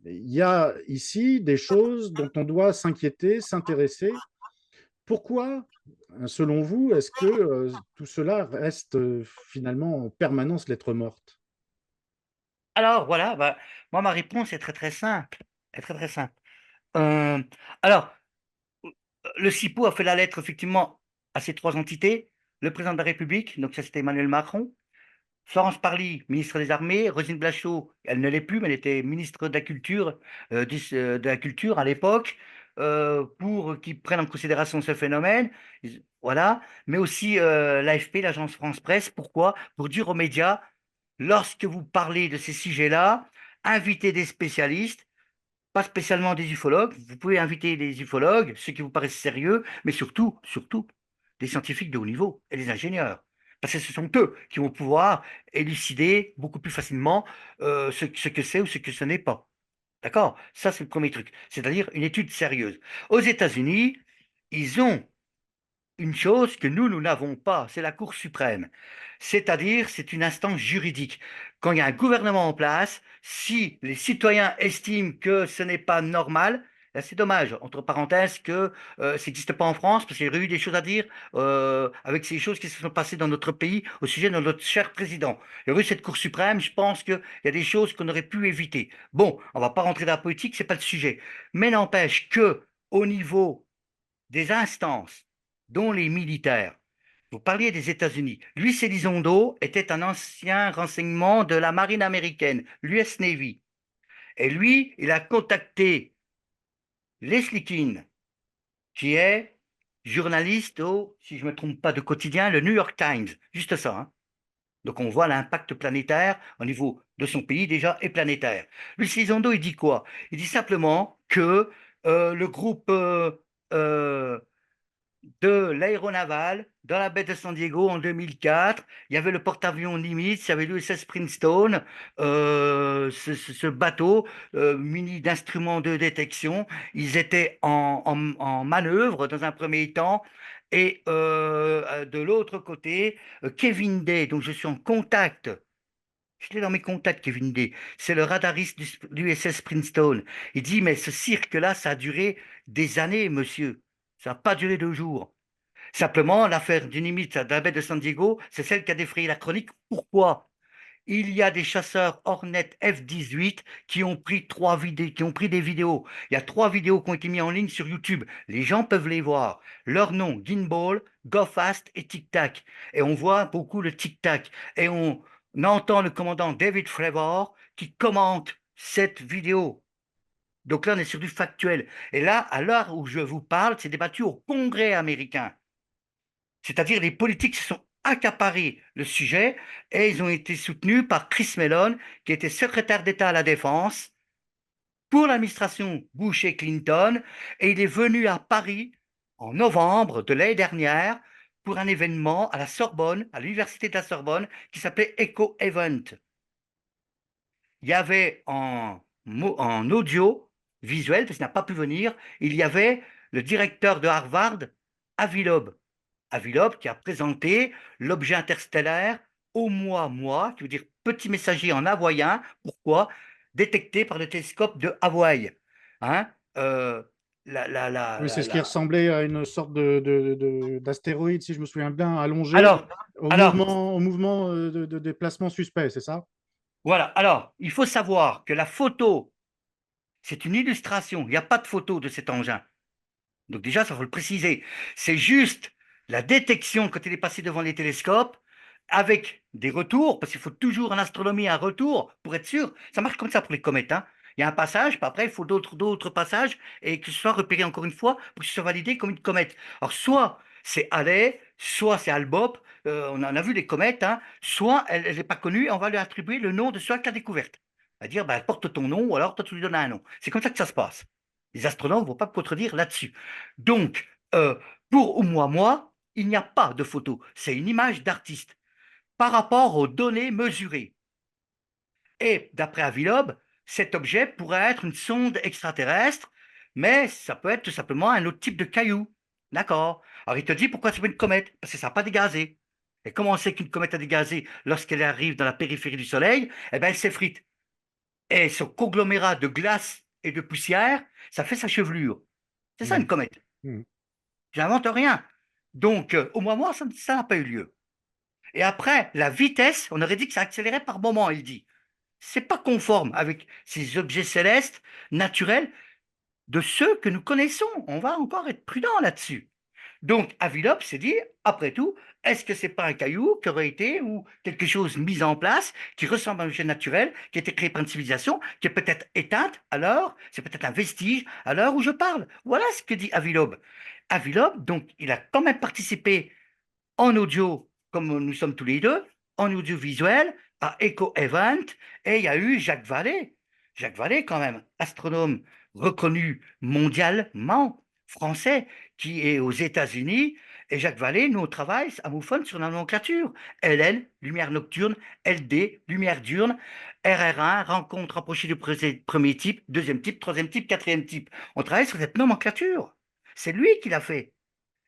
il y a ici des choses dont on doit s'inquiéter, s'intéresser. Pourquoi, selon vous, est-ce que tout cela reste finalement en permanence lettre morte? Alors, voilà, bah, moi, ma réponse est très, très simple. Est très, très simple. Euh, alors, le CIPO a fait la lettre, effectivement, à ces trois entités. Le président de la République, donc ça, c'était Emmanuel Macron. Florence Parly, ministre des Armées. Roselyne Bachelot, elle ne l'est plus, mais elle était ministre de la Culture, de la Culture à l'époque, pour qu'ils prennent en considération ce phénomène. Voilà. Mais aussi l'AFP, l'agence France Presse. Pourquoi? Pour dire aux médias, lorsque vous parlez de ces sujets-là, invitez des spécialistes, pas spécialement des ufologues. Vous pouvez inviter des ufologues, ceux qui vous paraissent sérieux, mais surtout, surtout, des scientifiques de haut niveau et des ingénieurs. Parce que ce sont eux qui vont pouvoir élucider beaucoup plus facilement ce que c'est ou ce que ce n'est pas. D'accord? Ça, c'est le premier truc. C'est-à-dire une étude sérieuse. Aux États-Unis, ils ont une chose que nous n'avons pas, c'est la Cour suprême. C'est-à-dire, c'est une instance juridique. Quand il y a un gouvernement en place, si les citoyens estiment que ce n'est pas normal, là, c'est dommage, entre parenthèses, que ça n'existe pas en France, parce qu'il y aurait eu des choses à dire avec ces choses qui se sont passées dans notre pays au sujet de notre cher président. Il y aurait eu cette Cour suprême, je pense qu'il y a des choses qu'on aurait pu éviter. Bon, on va pas rentrer dans la politique, c'est pas le sujet. Mais n'empêche que, au niveau des instances, dont les militaires. Vous parliez des États-Unis. Luis Elizondo était un ancien renseignement de la marine américaine, l'US Navy. Et lui, il a contacté Leslie Kean, qui est journaliste au, si je ne me trompe pas, de quotidien, le New York Times. Juste ça, hein. Donc on voit l'impact planétaire au niveau de son pays déjà et planétaire. Luis Elizondo, il dit quoi? Il dit simplement que le groupe euh, de l'aéronaval dans la baie de San Diego en 2004. Il y avait le porte-avions Nimitz, il y avait l'USS Princeton, ce bateau muni d'instruments de détection. Ils étaient en manœuvre dans un premier temps. Et de l'autre côté, Kevin Day, dont je suis en contact. Je l'ai dans mes contacts, Kevin Day. C'est le radariste du USS Princeton. Il dit, mais ce cirque-là, ça a duré des années, monsieur. Ça n'a pas duré 2 jours. Simplement, l'affaire du Nimitz de la baie de San Diego, c'est celle qui a défrayé la chronique. Pourquoi? Il y a des chasseurs Hornet F-18 qui ont pris qui ont pris des vidéos. Il y a 3 vidéos qui ont été mises en ligne sur YouTube. Les gens peuvent les voir. Leur nom, Gimbal, Go Fast et Tic Tac. Et on voit beaucoup le Tic Tac. Et on entend le commandant David Fravor qui commente cette vidéo. Donc là, on est sur du factuel. Et là, à l'heure où je vous parle, c'est débattu au Congrès américain. C'est-à-dire les politiques se sont accaparés le sujet et ils ont été soutenus par Chris Mellon, qui était secrétaire d'État à la Défense pour l'administration Bush et Clinton, et il est venu à Paris en novembre de l'année dernière pour un événement à la Sorbonne, à l'université de la Sorbonne, qui s'appelait Echo Event. Il y avait en audio visuel, parce qu'il n'a pas pu venir, il y avait le directeur de Harvard, Avi Loeb. Avi Loeb qui a présenté l'objet interstellaire Oumuamua, qui veut dire petit messager en hawaïen. Pourquoi? Détecté par le télescope de Hawaï. Hein? Euh, la, la, la, Oui, c'est la, ce qui la- ressemblait à une sorte d'astéroïde, si je me souviens bien, allongé Alors, alors, au mouvement de déplacement suspect, c'est ça? voilà. Alors, il faut savoir que la photo, c'est une illustration. Il n'y a pas de photo de cet engin. Donc déjà, ça faut le préciser. C'est juste la détection quand il est passé devant les télescopes avec des retours, parce qu'il faut toujours en astronomie un retour pour être sûr. Ça marche comme ça pour les comètes, hein. Il y a un passage, puis après, il faut d'autres passages, et que ce soit repéré encore une fois pour que ce soit validé comme une comète. Alors, soit c'est Halley, soit c'est Hale-Bopp, on en a vu des comètes, hein, soit elle n'est pas connue, et on va lui attribuer le nom de celui qui l'a découverte. à dire, bah, porte ton nom ou alors toi, tu lui donnes un nom. C'est comme ça que ça se passe. Les astronomes ne vont pas contredire là-dessus. Donc, pour moi, il n'y a pas de photo. C'est une image d'artiste par rapport aux données mesurées. Et d'après Avilob, cet objet pourrait être une sonde extraterrestre, mais ça peut être tout simplement un autre type de caillou. D'accord. Alors il te dit pourquoi c'est pas une comète? Parce que ça n'a pas dégazé. Et comment on sait qu'une comète a dégazé lorsqu'elle arrive dans la périphérie du Soleil? Eh bien, elle s'effrite. Et ce conglomérat de glace et de poussière, ça fait sa chevelure. C'est ça une Mhm. comète. Mhm. J'invente rien. Donc, au moins, moi, ça n'a pas eu lieu. Et après, la vitesse, on aurait dit que ça accélérait par moment, il dit. C'est pas conforme avec ces objets célestes naturels de ceux que nous connaissons. On va encore être prudent là-dessus. Donc, Avilop s'est dit, après tout, est-ce que c'est pas un caillou qui aurait été ou quelque chose mis en place qui ressemble à un objet naturel, qui a été créé par une civilisation, qui est peut-être éteinte alors, c'est peut-être un vestige à l'heure où je parle. Voilà ce que dit Avilop. Avilop, donc, il a quand même participé en audio, comme nous sommes tous les deux, en audiovisuel, à Echo Event, et il y a eu Jacques Vallée. Jacques Vallée, quand même, astronome reconnu mondialement, français, qui est aux États-Unis. Et Jacques Vallée, nous, on travaille à Moufone sur la nomenclature. LL, lumière nocturne, LD, lumière diurne, RR1, rencontre rapprochée du premier type, deuxième type, troisième type, quatrième type. On travaille sur cette nomenclature. C'est lui qui l'a fait.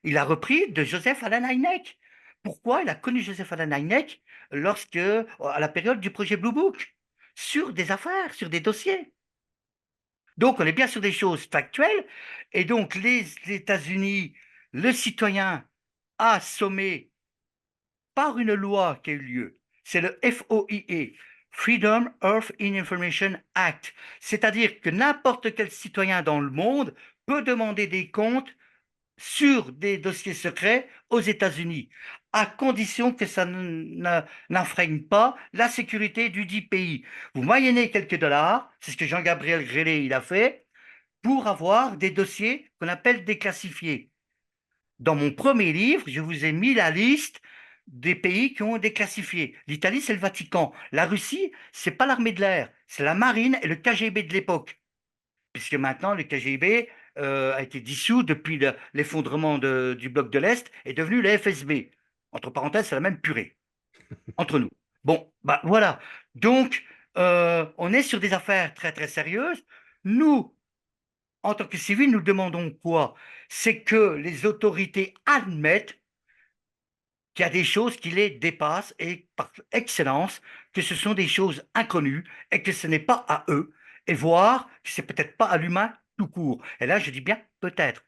Il a repris de Joseph Alan Hynek. Pourquoi il a connu Joseph Alan Hynek à la période du projet Blue Book, sur des affaires, sur des dossiers. Donc, on est bien sur des choses factuelles. Et donc, les États-Unis, le citoyen a sommé par une loi qui a eu lieu. C'est le FOIA, Freedom of Information Act. C'est-à-dire que n'importe quel citoyen dans le monde peut demander des comptes sur des dossiers secrets aux États-Unis, à condition que ça n'enfreigne pas la sécurité du dit pays. Vous moyennez quelques dollars, c'est ce que Jean-Gabriel Grélé il a fait, pour avoir des dossiers qu'on appelle déclassifiés. Dans mon premier livre, je vous ai mis la liste des pays qui ont déclassifié. L'Italie, c'est le Vatican. La Russie, c'est pas l'armée de l'air, c'est la marine et le KGB de l'époque, puisque maintenant le KGB a été dissous depuis l'effondrement du bloc de l'Est et devenu le FSB. Entre parenthèses, c'est la même purée, entre nous. Bon, bah voilà. Donc, on est sur des affaires très très sérieuses. Nous, en tant que civils, nous demandons quoi? C'est que les autorités admettent qu'il y a des choses qui les dépassent et par excellence, que ce sont des choses inconnues et que ce n'est pas à eux, et voir que c'est peut-être pas à l'humain tout court. Et là, je dis bien peut-être.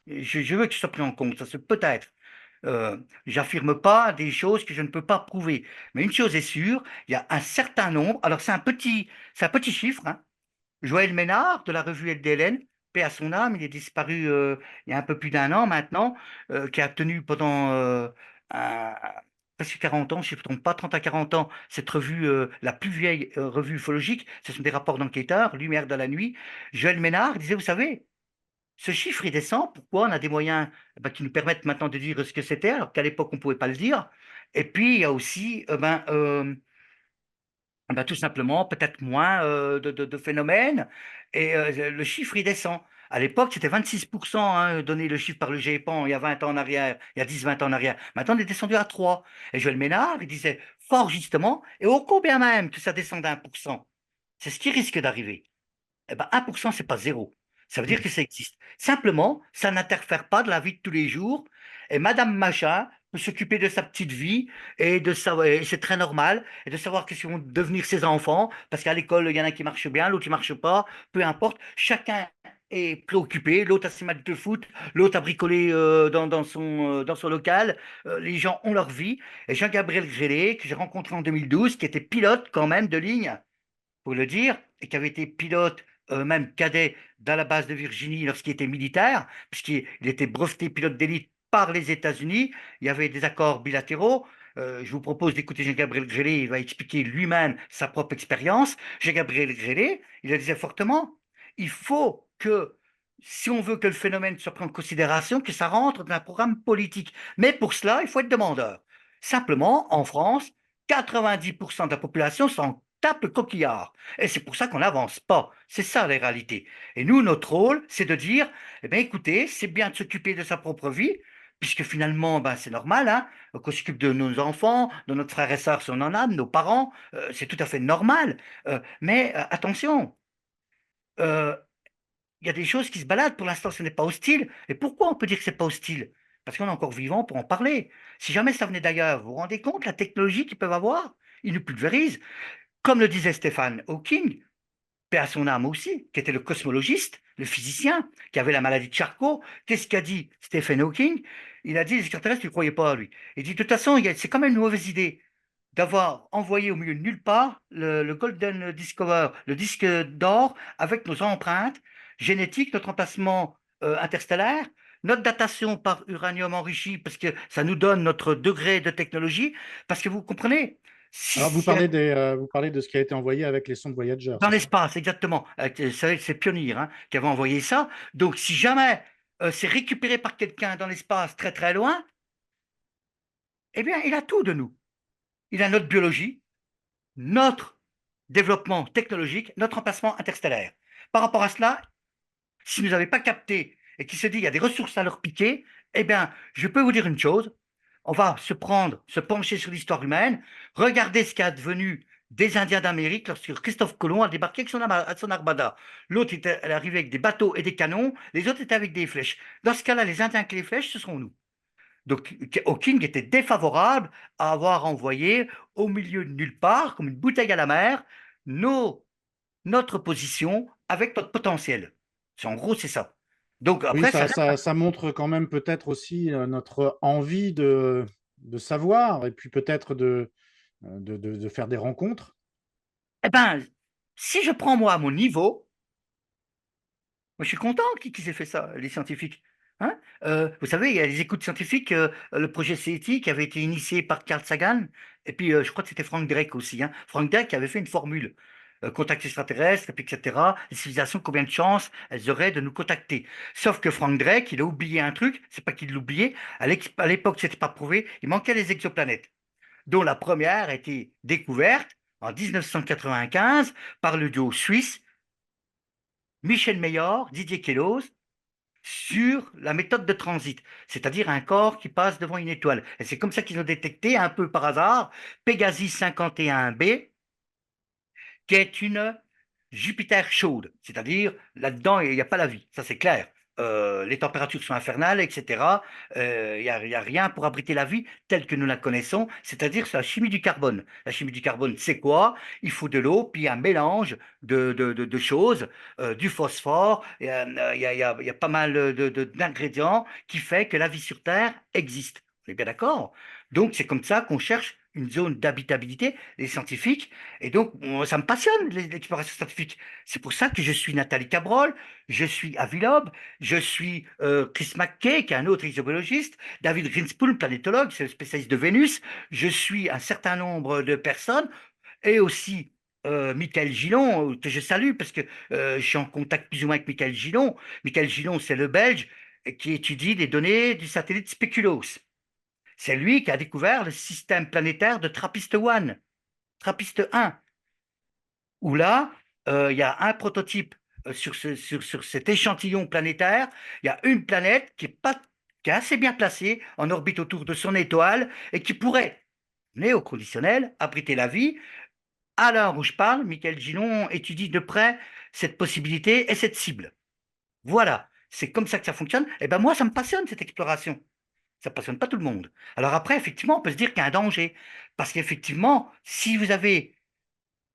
Je veux que ce soit pris en compte, ça se peut-être. J'affirme pas des choses que je ne peux pas prouver. Mais une chose est sûre, il y a un certain nombre. Alors c'est un petit chiffre, hein. Joël Ménard de la revue LDLN, paix à son âme, il est disparu il y a un peu plus d'un an maintenant, qui a tenu pendant presque 40 ans, je ne me trompe pas, 30 à 40 ans, cette revue, la plus vieille revue ufologique, ce sont des rapports d'enquêteurs, Lumière dans la nuit. Joël Ménard disait, vous savez, ce chiffre, il descend, pourquoi on a des moyens qui nous permettent maintenant de dire ce que c'était, alors qu'à l'époque, on ne pouvait pas le dire. Et puis, il y a aussi tout simplement, peut-être moins de phénomènes, et le chiffre, il descend. À l'époque, c'était 26%, hein, donné le chiffre par le GEPAN il y a 20 ans en arrière, il y a 10, 20 ans en arrière. Maintenant, on est descendu à 3. Et Joël Ménard, il disait fort justement, et au combien même que ça descende à 1%, c'est ce qui risque d'arriver. Eh ben, 1%, c'est pas zéro. Ça veut dire que ça existe. Simplement, ça n'interfère pas de la vie de tous les jours. Et Madame Machin peut s'occuper de sa petite vie et de savoir, et c'est très normal, et de savoir que vont devenir ses enfants, parce qu'à l'école, il y en a qui marchent bien, l'autre qui marche pas, peu importe. Chacun est préoccupé, l'autre a ses matchs de foot, l'autre a bricolé dans son local. Les gens ont leur vie. Et Jean-Gabriel Grélé, que j'ai rencontré en 2012, qui était pilote quand même de ligne, pour le dire, et qui avait été pilote, même cadet, dans la base de Virginie lorsqu'il était militaire, puisqu'il était breveté pilote d'élite par les États-Unis. Il y avait des accords bilatéraux. Je vous propose d'écouter Jean-Gabriel Grélé, il va expliquer lui-même sa propre expérience. Jean-Gabriel Grélé, il le disait fortement, il faut que, si on veut que le phénomène soit pris en considération, que ça rentre dans un programme politique. Mais pour cela, il faut être demandeur. Simplement, en France, 90% de la population sont tape le coquillard. Et c'est pour ça qu'on n'avance pas. C'est ça la réalité. Et nous, notre rôle, c'est de dire, eh bien, écoutez, c'est bien de s'occuper de sa propre vie, puisque finalement, ben, c'est normal, hein, qu'on s'occupe de nos enfants, de notre frère et sœur si on en a, de nos parents, c'est tout à fait normal. Mais attention, euh, il y a des choses qui se baladent. Pour l'instant, ce n'est pas hostile. Et pourquoi on peut dire que c'est pas hostile? Parce qu'on est encore vivant pour en parler. Si jamais ça venait d'ailleurs, vous vous rendez compte la technologie qu'ils peuvent avoir? Ils nous pulvérisent. Comme le disait Stephen Hawking, paix à son âme aussi, qui était le cosmologiste, le physicien, qui avait la maladie de Charcot. Qu'est-ce qu'a dit Stephen Hawking? Il a dit les extraterrestres, tu ne croyais pas à lui. Il dit de toute façon, c'est quand même une mauvaise idée d'avoir envoyé au milieu de nulle part le Golden Discover, le disque d'or, avec nos empreintes génétiques, notre emplacement interstellaire, notre datation par uranium enrichi, parce que ça nous donne notre degré de technologie, parce que vous comprenez, si, Alors, si vous parlez de ce qui a été envoyé avec les sondes Voyager, dans c'est ça? l'espace, exactement. C'est Pionnier hein, qui avait envoyé ça. Donc, si jamais c'est récupéré par quelqu'un dans l'espace très très loin, eh bien, il a tout de nous. Il a notre biologie, notre développement technologique, notre emplacement interstellaire. Par rapport à cela, si vous n'avez pas capté et qui se dit qu'il y a des ressources à leur piquer, eh bien, je peux vous dire une chose. On va se prendre, se pencher sur l'histoire humaine, regarder ce qui a devenu des Indiens d'Amérique lorsque Christophe Colomb a débarqué avec son armada. L'autre était arrivé avec des bateaux et des canons, les autres étaient avec des flèches. Dans ce cas-là, les Indiens avec les flèches, ce seront nous. Donc, Hawking était défavorable à avoir envoyé au milieu de nulle part, comme une bouteille à la mer, nos, notre position avec notre potentiel. En gros, c'est ça. Donc, Oui, après, ça reste. ça montre quand même peut-être aussi notre envie de savoir et puis peut-être de faire des rencontres. Eh bien, si je prends moi à mon niveau, moi, je suis content qu'ils aient fait ça, les scientifiques. Hein. Vous savez, il y a les écoutes scientifiques, le projet SETI qui avait été initié par Carl Sagan, et puis je crois que c'était Frank Drake aussi. Hein. Frank Drake avait fait une formule, contact extraterrestre, et puis etc. Les civilisations, combien de chances elles auraient de nous contacter? Sauf que Frank Drake, il a oublié un truc, c'est pas qu'il l'oubliait, à l'époque, c'était pas prouvé, il manquait les exoplanètes, dont la première a été découverte en 1995 par le duo suisse Michel Mayor, Didier Queloz, sur la méthode de transit, c'est-à-dire un corps qui passe devant une étoile. Et c'est comme ça qu'ils ont détecté, un peu par hasard, Pégasi 51b, qui est une Jupiter chaude, c'est-à-dire là-dedans, il n'y a pas la vie, ça c'est clair. Les températures sont infernales, etc. Il y a rien pour abriter la vie telle que nous la connaissons, c'est-à-dire c'est la chimie du carbone. La chimie du carbone, c'est quoi? Il faut de l'eau, puis un mélange de choses, du phosphore, il y a pas mal d'ingrédients qui fait que la vie sur Terre existe. On est bien d'accord? Donc c'est comme ça qu'on cherche une zone d'habitabilité, les scientifiques, et donc, ça me passionne, l'exploration scientifique. C'est pour ça que je suis Nathalie Cabrol, je suis Avi Loeb, je suis Chris McKay, qui est un autre exobiologiste, David Grinspoon, planétologue, c'est le spécialiste de Vénus, je suis un certain nombre de personnes, et aussi Michael Gillon, que je salue, parce que je suis en contact plus ou moins avec Michael Gillon. Michael Gillon, c'est le Belge qui étudie les données du satellite Speculoos. C'est lui qui a découvert le système planétaire de TRAPPIST-1. TRAPPIST-1, où là, il y a un prototype sur cet échantillon planétaire. Il y a une planète qui est assez bien placée en orbite autour de son étoile et qui pourrait, néo-conditionnel, abriter la vie. À l'heure où je parle, Michael Gillon étudie de près cette possibilité et cette cible. Voilà, c'est comme ça que ça fonctionne. Et ben moi, ça me passionne cette exploration. Ça ne passionne pas tout le monde. Alors après, effectivement, on peut se dire qu'il y a un danger. Parce qu'effectivement, si vous avez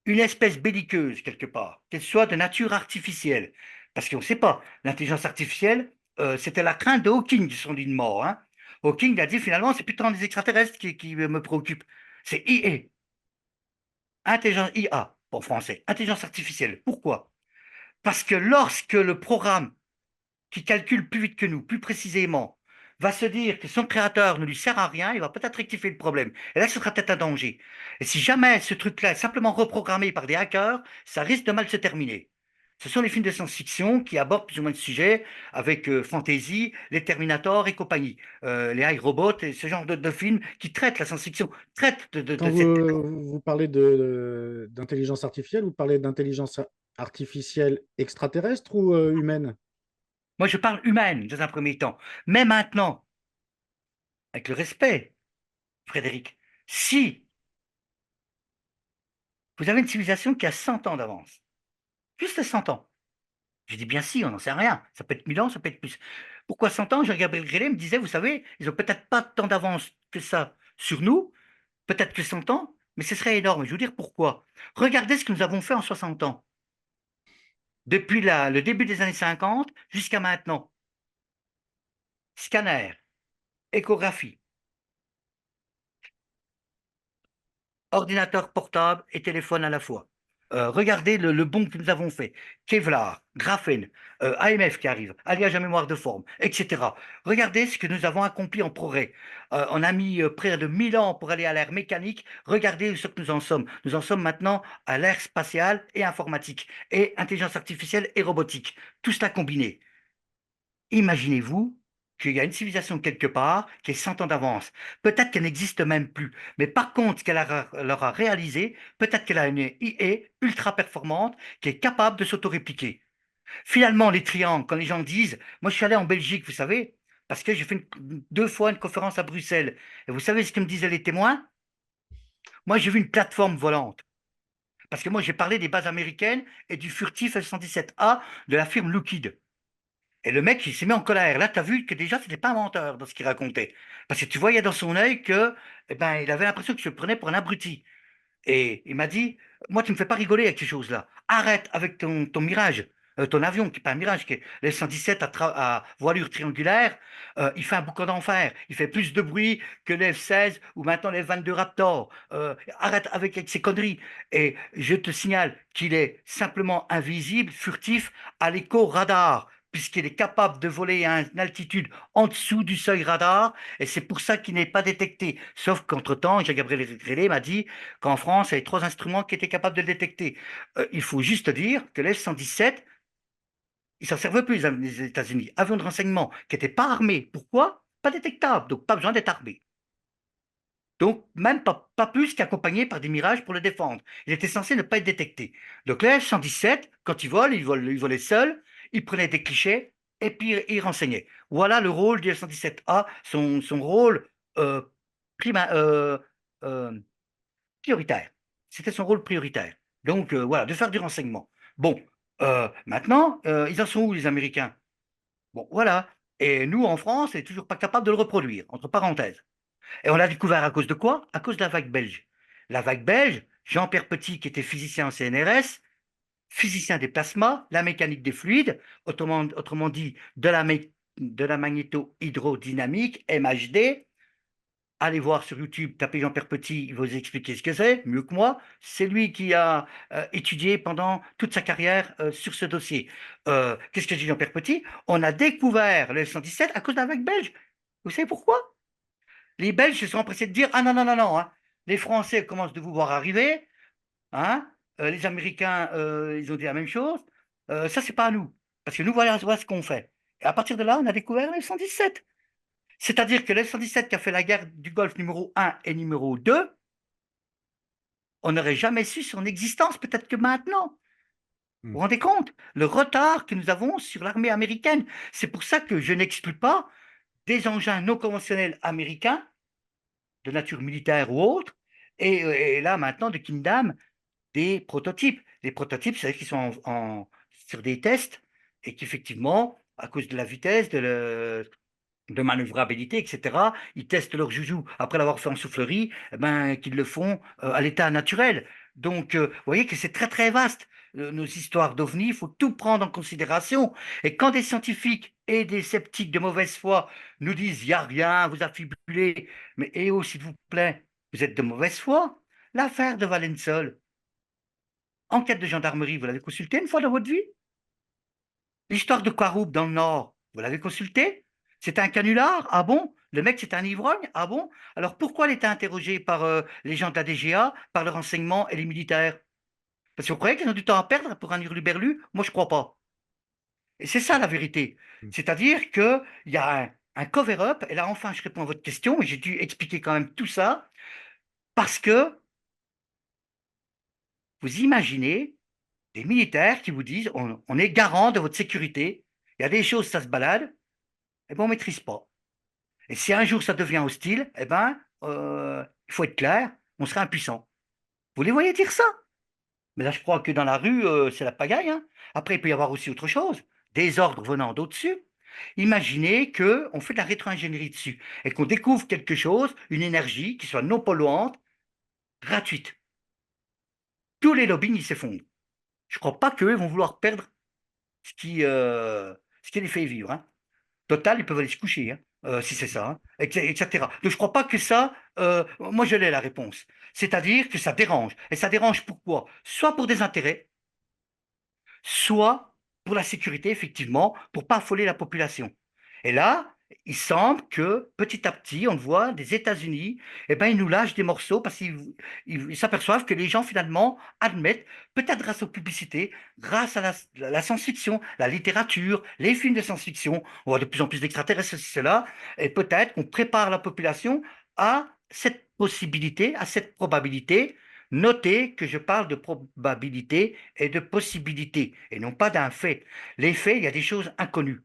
une espèce belliqueuse quelque part, qu'elle soit de nature artificielle, parce qu'on ne sait pas, l'intelligence artificielle, c'était la crainte de Hawking de son lit de mort. Hein. Hawking a dit finalement, c'est plus tant les extraterrestres qui me préoccupent, c'est IA, intelligence IA, en français, intelligence artificielle. Pourquoi? Parce que lorsque le programme qui calcule plus vite que nous, plus précisément, va se dire que son créateur ne lui sert à rien, il va peut-être rectifier le problème. Et là, ce sera peut-être un danger. Et si jamais ce truc-là est simplement reprogrammé par des hackers, ça risque de mal se terminer. Ce sont les films de science-fiction qui abordent plus ou moins le sujet avec Fantasy, les Terminator et compagnie, les iRobot et ce genre de films qui traitent la science-fiction, traitent Quand de cette... vous parlez d'intelligence artificielle, vous parlez d'intelligence artificielle extraterrestre ou humaine? Moi, je parle humaine dans un premier temps. Mais maintenant, avec le respect, Frédéric, si vous avez une civilisation qui a 100 ans d'avance, juste 100 ans, je dis bien si, on n'en sait rien. Ça peut être 1000 ans, ça peut être plus. Pourquoi 100 ans? Jean-Gabriel Grélet me disait, vous savez, ils ont peut-être pas tant d'avance que ça sur nous, peut-être que 100 ans, mais ce serait énorme. Je vais vous dire pourquoi. Regardez ce que nous avons fait en 60 ans, depuis le début des années 50 jusqu'à maintenant. Scanner, échographie, ordinateur portable et téléphone à la fois. Regardez le bond que nous avons fait. Kevlar, graphène, AMF qui arrive, alliage à mémoire de forme, etc. Regardez ce que nous avons accompli en progrès. On a mis près de 1000 ans pour aller à l'ère mécanique. Regardez ce que nous en sommes. Nous en sommes maintenant à l'ère spatiale et informatique, et intelligence artificielle et robotique. Tout cela combiné. Imaginez-vous qu'il y a une civilisation quelque part qui est 100 ans d'avance. Peut-être qu'elle n'existe même plus. Mais par contre, ce qu'elle aura réalisé, peut-être qu'elle a une IA ultra performante qui est capable de s'auto-répliquer. Finalement, les triangles, quand les gens disent, moi je suis allé en Belgique, vous savez, parce que j'ai fait 2 fois une conférence à Bruxelles. Et vous savez ce que me disaient les témoins? Moi j'ai vu une plateforme volante. Parce que moi j'ai parlé des bases américaines et du furtif F-117A de la firme Lockheed. Et le mec, il s'est mis en colère. Là, tu as vu que déjà, c'était pas un menteur dans ce qu'il racontait. Parce que tu voyais dans son œil que, eh ben, il avait l'impression que je le prenais pour un abruti. Et il m'a dit, moi, tu me fais pas rigoler avec ces choses-là. Arrête avec ton Mirage, ton avion, qui n'est pas un Mirage, qui est l'F-117 à voilure triangulaire. Il fait un boucan d'enfer. Il fait plus de bruit que les F-16 ou maintenant les F-22 Raptor. Arrête avec ces conneries. Et je te signale qu'il est simplement invisible, furtif, à l'écho-radar, puisqu'il est capable de voler à une altitude en dessous du seuil radar, et c'est pour ça qu'il n'est pas détecté. Sauf qu'entre-temps, Jean-Gabriel Grélé m'a dit qu'en France, il y avait 3 instruments qui étaient capables de le détecter. Il faut juste dire que l'F-117, ils s'en servent plus, les États-Unis. Avion de renseignement qui n'était pas armé. Pourquoi? Pas détectable, donc pas besoin d'être armé. Donc, même pas plus qu'accompagné par des mirages pour le défendre. Il était censé ne pas être détecté. Donc, le F-117, quand il volait seul, il prenait des clichés et puis il renseignait. Voilà le rôle du F-117A, son rôle euh, prima- euh, euh, prioritaire. C'était son rôle prioritaire. Donc, voilà, de faire du renseignement. Bon, maintenant, ils en sont où, les Américains? Bon, voilà. Et nous, en France, on n'est toujours pas capable de le reproduire, entre parenthèses. Et on l'a découvert à cause de quoi? À cause de la vague belge. La vague belge, Jean-Pierre Petit, qui était physicien en CNRS, physicien des plasmas, la mécanique des fluides, autrement dit de la magnéto-hydrodynamique, MHD. Allez voir sur YouTube, tapez Jean-Pierre Petit, il va vous expliquer ce que c'est, mieux que moi. C'est lui qui a étudié pendant toute sa carrière sur ce dossier. Qu'est-ce que dit Jean-Pierre Petit? On a découvert le 117 à cause de la vague belge. Vous savez pourquoi? Les Belges se sont empressés de dire, ah non, non, non, non, hein, les Français commencent de vous voir arriver, hein, les Américains, ils ont dit la même chose. Ça, c'est pas à nous. Parce que nous, voilà ce qu'on fait. Et à partir de là, on a découvert le 117. C'est-à-dire que le 117 qui a fait la guerre du Golfe numéro 1 et numéro 2, on n'aurait jamais su son existence, peut-être que maintenant. Vous Hmm. vous rendez compte? Le retard que nous avons sur l'armée américaine. C'est pour ça que je n'exclus pas des engins non conventionnels américains, de nature militaire ou autre, et là maintenant de Kindam, des prototypes. Les prototypes, c'est-à-dire qu'ils sont sur des tests et qu'effectivement, à cause de la vitesse, de manœuvrabilité, etc., ils testent leur joujou après l'avoir fait en soufflerie, eh ben, qu'ils le font à l'état naturel. Donc, vous voyez que c'est très très vaste, nos histoires d'OVNI, il faut tout prendre en considération. Et quand des scientifiques et des sceptiques de mauvaise foi nous disent, il n'y a rien, vous affibulez, mais eh oh, s'il vous plaît, vous êtes de mauvaise foi. L'affaire de Valensole, enquête de gendarmerie, vous l'avez consulté une fois dans votre vie? L'histoire de Quaroup dans le Nord, vous l'avez consulté? C'était un canular? Ah bon? Le mec, c'était un ivrogne? Ah bon? Alors pourquoi il était interrogé par les gens de la DGA, par le renseignement et les militaires? Parce que vous croyez qu'ils ont du temps à perdre pour un hurluberlu? Moi, je crois pas. Et c'est ça la vérité. C'est-à-dire qu'il y a un cover-up, et là, enfin, je réponds à votre question, mais j'ai dû expliquer quand même tout ça, parce que vous imaginez des militaires qui vous disent on est garant de votre sécurité, il y a des choses, ça se balade, et ben on ne maîtrise pas. Et si un jour ça devient hostile, eh ben, il faut être clair, on sera impuissant. Vous les voyez dire ça? Mais là, je crois que dans la rue, c'est la pagaille, hein. Après, il peut y avoir aussi autre chose, des ordres venant d'au-dessus. Imaginez qu'on fait de la rétro-ingénierie dessus et qu'on découvre quelque chose, une énergie qui soit non polluante, gratuite. Tous les lobbies, ils s'effondrent. Je ne crois pas qu'eux vont vouloir perdre ce qui les fait vivre, hein. Total, ils peuvent aller se coucher, hein, si c'est ça, hein, etc. Donc je ne crois pas que ça, moi je l'ai la réponse. C'est-à-dire que ça dérange. Et ça dérange pourquoi? Soit pour des intérêts, soit pour la sécurité, effectivement, pour pas affoler la population. Et là, il semble que petit à petit, on le voit, des États-Unis, eh ben, ils nous lâchent des morceaux parce qu'ils s'aperçoivent que les gens, finalement, admettent, peut-être grâce aux publicités, grâce à la science-fiction, la littérature, les films de science-fiction, on voit de plus en plus d'extraterrestres, ceci, cela, et peut-être qu'on prépare la population à cette possibilité, à cette probabilité. Notez que je parle de probabilité et de possibilité, et non pas d'un fait. Les faits, il y a des choses inconnues.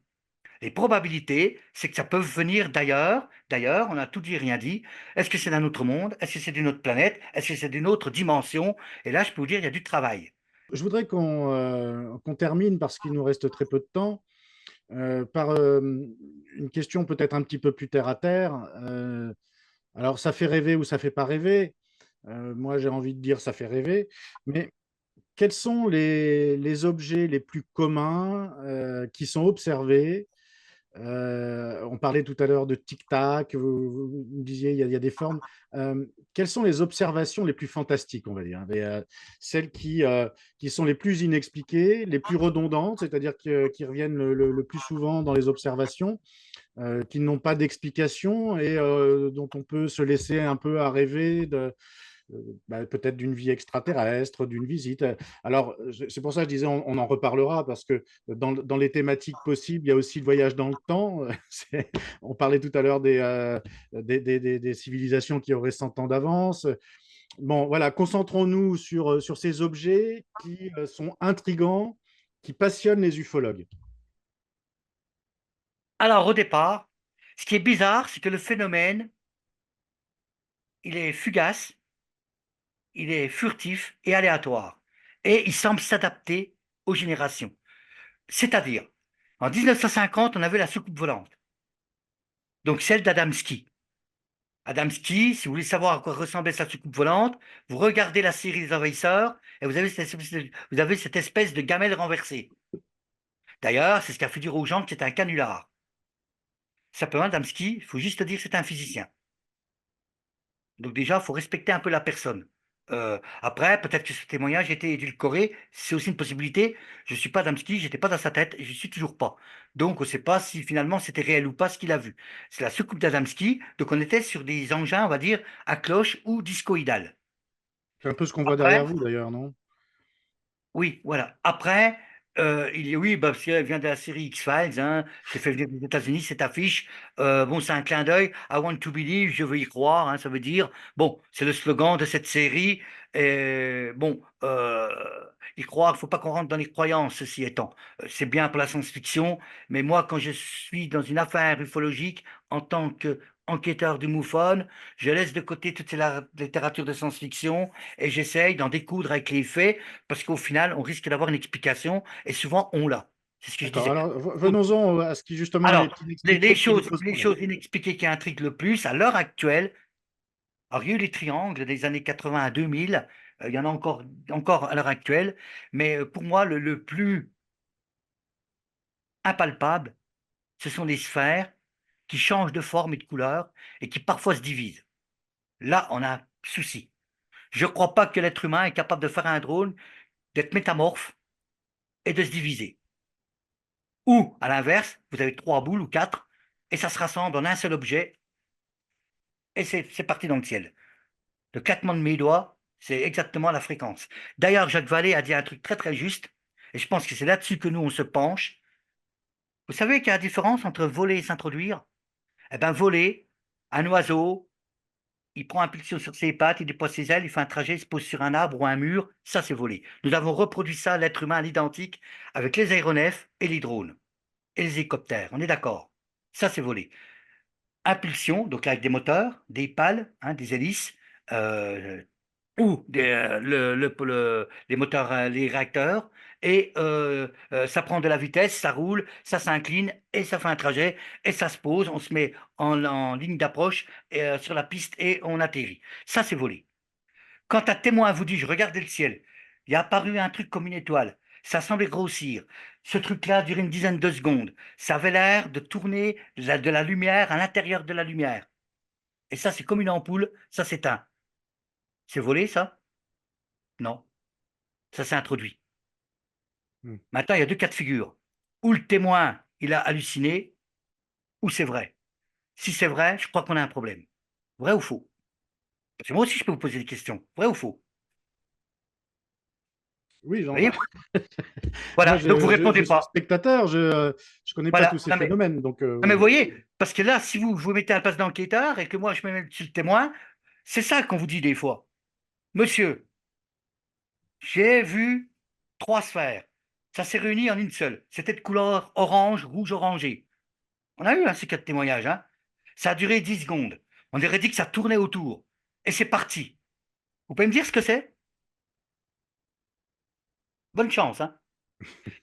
Les probabilités, c'est que ça peut venir d'ailleurs. D'ailleurs, on a tout dit, rien dit. Est-ce que c'est d'un autre monde? Est-ce que c'est d'une autre planète? Est-ce que c'est d'une autre dimension? Et là, je peux vous dire, il y a du travail. Je voudrais qu'on termine, parce qu'il nous reste très peu de temps, par une question peut-être un petit peu plus terre à terre. Alors, ça fait rêver ou ça fait pas rêver? Moi, j'ai envie de dire ça fait rêver. Mais quels sont les objets les plus communs qui sont observés? On parlait tout à l'heure de tic-tac, vous me disiez il y a des formes. Quelles sont les observations les plus fantastiques, on va dire, celles qui sont les plus inexpliquées, les plus redondantes, c'est-à-dire qui reviennent le plus souvent dans les observations, qui n'ont pas d'explication et dont on peut se laisser un peu à rêver peut-être d'une vie extraterrestre, d'une visite. Alors, c'est pour ça que je disais, on en reparlera, parce que dans les thématiques possibles, il y a aussi le voyage dans le temps. On parlait tout à l'heure des civilisations qui auraient 100 ans d'avance. Bon, voilà, concentrons-nous sur ces objets qui sont intrigants, qui passionnent les ufologues. Alors, au départ, ce qui est bizarre, c'est que le phénomène, il est fugace, il est furtif et aléatoire. Et il semble s'adapter aux générations. C'est-à-dire, en 1950, on avait la soucoupe volante, donc celle d'Adamski. Adamski, si vous voulez savoir à quoi ressemblait sa soucoupe volante, vous regardez la série des envahisseurs et vous avez cette espèce de gamelle renversée. D'ailleurs, c'est ce qui a fait dire aux gens que c'était un canular. Simplement, Adamski, il faut juste dire que c'est un physicien. Donc déjà, il faut respecter un peu la personne. Après, peut-être que ce témoignage était édulcoré, c'est aussi une possibilité. Je ne suis pas Adamski, je n'étais pas dans sa tête et je ne suis toujours pas. Donc on ne sait pas si finalement c'était réel ou pas ce qu'il a vu. C'est la soucoupe d'Adamski, donc on était sur des engins, on va dire, à cloche ou discoïdales. C'est un peu ce qu'on voit Après, derrière vous, d'ailleurs, non? oui, voilà. Après, oui, bah, parce qu'elle vient de la série X-Files, hein, c'est fait venir des États-Unis, cette affiche. Bon, c'est un clin d'œil. I want to believe, je veux y croire, hein, ça veut dire. Bon, c'est le slogan de cette série. Et, bon, y croire, il faut pas qu'on rentre dans les croyances, ceci étant. C'est bien pour la science-fiction, mais moi, quand je suis dans une affaire ufologique, en tant qu'enquêteur du MUFON, je laisse de côté toute la littérature de science-fiction et j'essaye d'en découdre avec les faits parce qu'au final, on risque d'avoir une explication et souvent on l'a. C'est ce que je D'accord. disais. Alors, Donc, venons-en à ce qui, justement, est alors, inexpliqué, qui vous pose les problème. choses inexpliquées qui intriguent le plus à l'heure actuelle, alors il y a eu les triangles des années 80 à 2000, il y en a encore à l'heure actuelle, mais pour moi, le plus impalpable, ce sont les sphères qui changent de forme et de couleur et qui parfois se divisent. Là, on a un souci. Je ne crois pas que l'être humain est capable de faire un drone, d'être métamorphe et de se diviser. Ou, à l'inverse, vous avez trois boules ou quatre, et ça se rassemble en un seul objet, et c'est parti dans le ciel. Le claquement de mes doigts, C'est exactement la fréquence. D'ailleurs, Jacques Vallée a dit un truc très très juste, et je pense que c'est là-dessus que nous, on se penche. Vous savez qu'il y a la différence entre voler et s'introduire? Eh bien, voler, un oiseau, il prend impulsion sur ses pattes, il déploie ses ailes, il fait un trajet, il se pose sur un arbre ou un mur, ça c'est voler. Nous avons reproduit ça, l'être humain, à l'identique, avec les aéronefs et les drones, et les hélicoptères, on est d'accord. Ça c'est voler. Impulsion, donc avec des moteurs, des pales, hein, des hélices, euh, ou les moteurs, les réacteurs, et ça prend de la vitesse, ça roule, ça s'incline, et ça fait un trajet, et ça se pose, on se met en ligne d'approche sur la piste et on atterrit. Ça, c'est voler. Quand un témoin vous dit, je regardais le ciel, il est apparu un truc comme une étoile, ça semblait grossir. Ce truc-là a duré une dizaine de secondes. Ça avait l'air de tourner de la lumière à l'intérieur de la lumière. Et ça, c'est comme une ampoule, ça s'éteint. C'est volé, ça? Non, ça s'est introduit. Hmm. Maintenant, il y a deux cas de figure. Ou le témoin, il a halluciné, ou c'est vrai. Si c'est vrai, je crois qu'on a un problème. Vrai ou faux? Parce que moi aussi, je peux vous poser des questions. Vrai ou faux? Oui, Vous voyez? moi, Voilà, donc vous je répondez suis pas. spectateur, je ne connais pas tous Voilà, ces non mais, phénomènes, donc non mais vous oui. voyez, parce que là, si vous mettez à la place d'enquêteur et que moi je me mets sur le témoin, c'est ça qu'on vous dit des fois. Monsieur, j'ai vu trois sphères. Ça s'est réuni en une seule. C'était de couleur orange, rouge, orangé. On a eu ces cas de témoignages, hein. Ça a duré 10 secondes. On aurait dit que ça tournait autour. Et c'est parti. Vous pouvez me dire ce que c'est? Bonne chance, hein.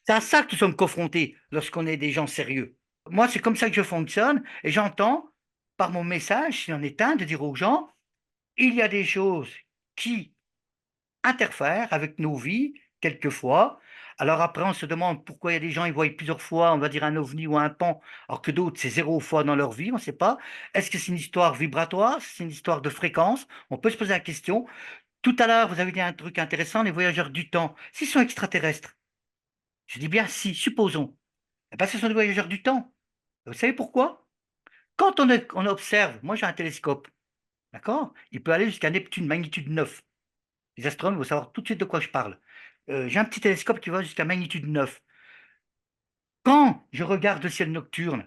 C'est à ça que nous sommes confrontés lorsqu'on est des gens sérieux. Moi, c'est comme ça que je fonctionne et j'entends, par mon message, s'il en est un, de dire aux gens, il y a des choses qui interfèrent avec nos vies, quelquefois. Alors après, on se demande pourquoi il y a des gens, ils voient plusieurs fois, on va dire un ovni ou un pan, alors que d'autres, c'est zéro fois dans leur vie, on ne sait pas. Est-ce que c'est une histoire vibratoire? C'est une histoire de fréquence? On peut se poser la question. Tout à l'heure, vous avez dit un truc intéressant, les voyageurs du temps. S'ils sont extraterrestres, je dis bien si, supposons. Eh ben, ce sont des voyageurs du temps. Vous savez pourquoi? Quand on observe, moi j'ai un télescope, d'accord? Il peut aller jusqu'à Neptune, magnitude 9. Les astronomes vont savoir tout de suite de quoi je parle. J'ai un petit télescope qui va jusqu'à magnitude 9. Quand je regarde le ciel nocturne,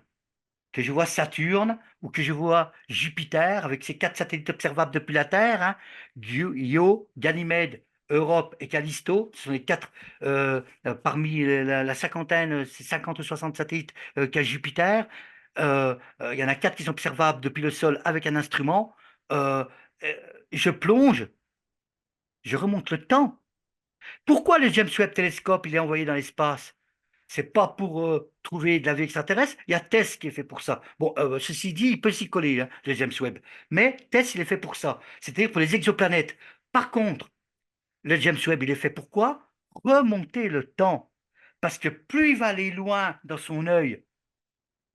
que je vois Saturne ou que je vois Jupiter avec ses quatre satellites observables depuis la Terre, hein, Io, Ganymède, Europe et Callisto, ce sont les quatre parmi la cinquantaine, c'est 50 ou 60 satellites qu'a Jupiter. Il y en a quatre qui sont observables depuis le sol avec un instrument. Euh, euh, je plonge, je remonte le temps. Pourquoi le James Webb Telescope il est envoyé dans l'espace? C'est pas pour trouver de la vie extraterrestre. Il y a TESS qui est fait pour ça. Bon, ceci dit, il peut s'y coller, hein, le James Webb. Mais TESS, il est fait pour ça. C'est-à-dire pour les exoplanètes. Par contre, le James Webb, il est fait pour quoi? Remonter le temps. Parce que plus il va aller loin dans son œil,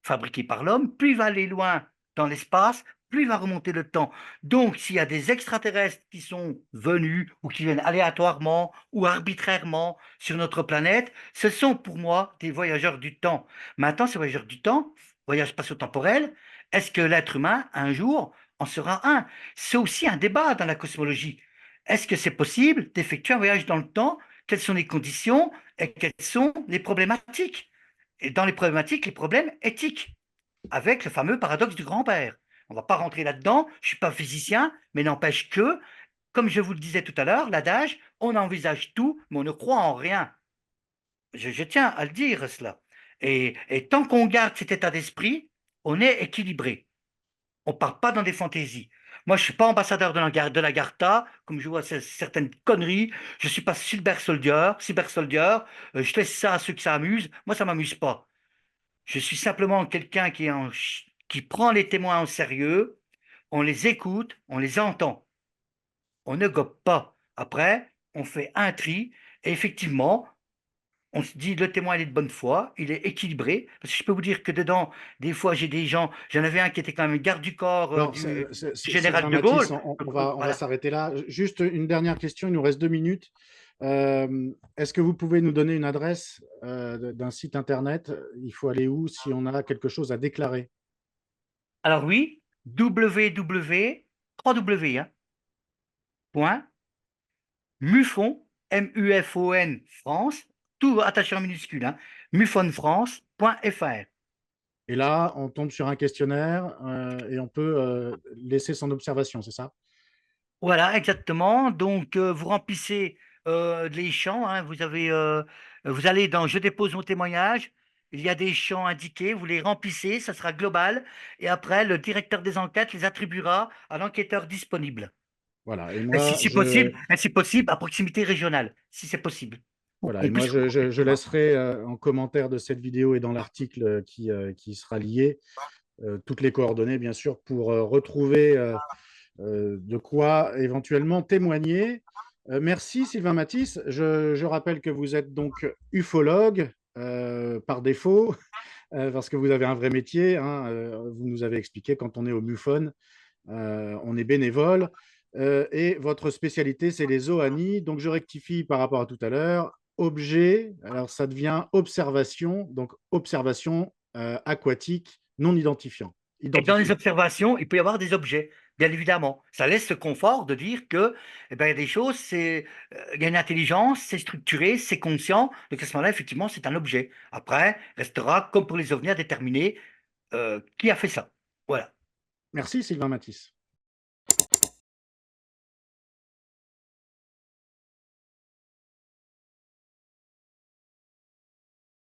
fabriqué par l'homme, plus il va aller loin dans l'espace, plus il va remonter le temps. Donc, s'il y a des extraterrestres qui sont venus ou qui viennent aléatoirement ou arbitrairement sur notre planète, ce sont pour moi des voyageurs du temps. Maintenant, ces voyageurs du temps, voyage spatio-temporel, est-ce que l'être humain, un jour, en sera un? C'est aussi un débat dans la cosmologie. Est-ce que c'est possible d'effectuer un voyage dans le temps? Quelles sont les conditions et quelles sont les problématiques? Et dans les problématiques, les problèmes éthiques, avec le fameux paradoxe du grand-père. On ne va pas rentrer là-dedans, je ne suis pas physicien, mais n'empêche que, comme je vous le disais tout à l'heure, l'adage, on envisage tout, mais on ne croit en rien. Je tiens à le dire, cela. Et tant qu'on garde cet état d'esprit, on est équilibré. On ne part pas dans des fantaisies. Moi, je ne suis pas ambassadeur de la Gartha, comme je vois certaines conneries. Je ne suis pas cyber soldier. Je laisse ça à ceux qui s'amusent. Moi, ça ne m'amuse pas. Je suis simplement quelqu'un qui prend les témoins au sérieux, on les écoute, on les entend. On ne gobe pas. Après, on fait un tri et effectivement, on se dit le témoin il est de bonne foi, il est équilibré. Parce que je peux vous dire que dedans, des fois, j'ai des gens, j'en avais un qui était quand même garde du corps Alors, du général Sylvain de Gaulle. Mathis, Donc, on va voilà. s'arrêter là. Juste une dernière question, il nous reste 2 minutes. Est-ce que vous pouvez nous donner une adresse d'un site internet? Il faut aller où si on a quelque chose à déclarer? Alors oui, www, 3W, hein, point, MUFON, MUFON France, tout attaché en minuscule, hein, mufonfrance.fr. Et là, on tombe sur un questionnaire et on peut laisser son observation, c'est ça? Voilà, exactement. Donc, vous remplissez les champs, hein. Vous allez dans Je dépose mon témoignage. Il y a des champs indiqués. Vous les remplissez. Ça sera global. Et après, le directeur des enquêtes les attribuera à l'enquêteur disponible. Voilà. Et Et si moi, c'est possible, et si possible, à proximité régionale, si c'est possible, pour voilà. Et qu'on moi, puisse remonter je plus loin. laisserai en commentaire de cette vidéo et dans l'article qui sera lié toutes les coordonnées, bien sûr, pour retrouver de quoi éventuellement témoigner. Merci Sylvain Matisse. Je rappelle que vous êtes donc ufologue par défaut, parce que vous avez un vrai métier, hein. Vous nous avez expliqué, quand on est au MUFON, on est bénévole. Et votre spécialité, c'est les OANI. Donc je rectifie par rapport à tout à l'heure. Objet, alors ça devient observation, donc observation aquatique non identifiant. Et dans les Identifié. observations, il peut y avoir des objets, bien évidemment. Ça laisse ce confort de dire que, eh ben, il y a des choses, il y a une intelligence, c'est structuré, c'est conscient. Donc à ce moment-là, effectivement, c'est un objet. Après, restera, comme pour les ovnis, à déterminer qui a fait ça. Voilà. Merci Sylvain Matisse.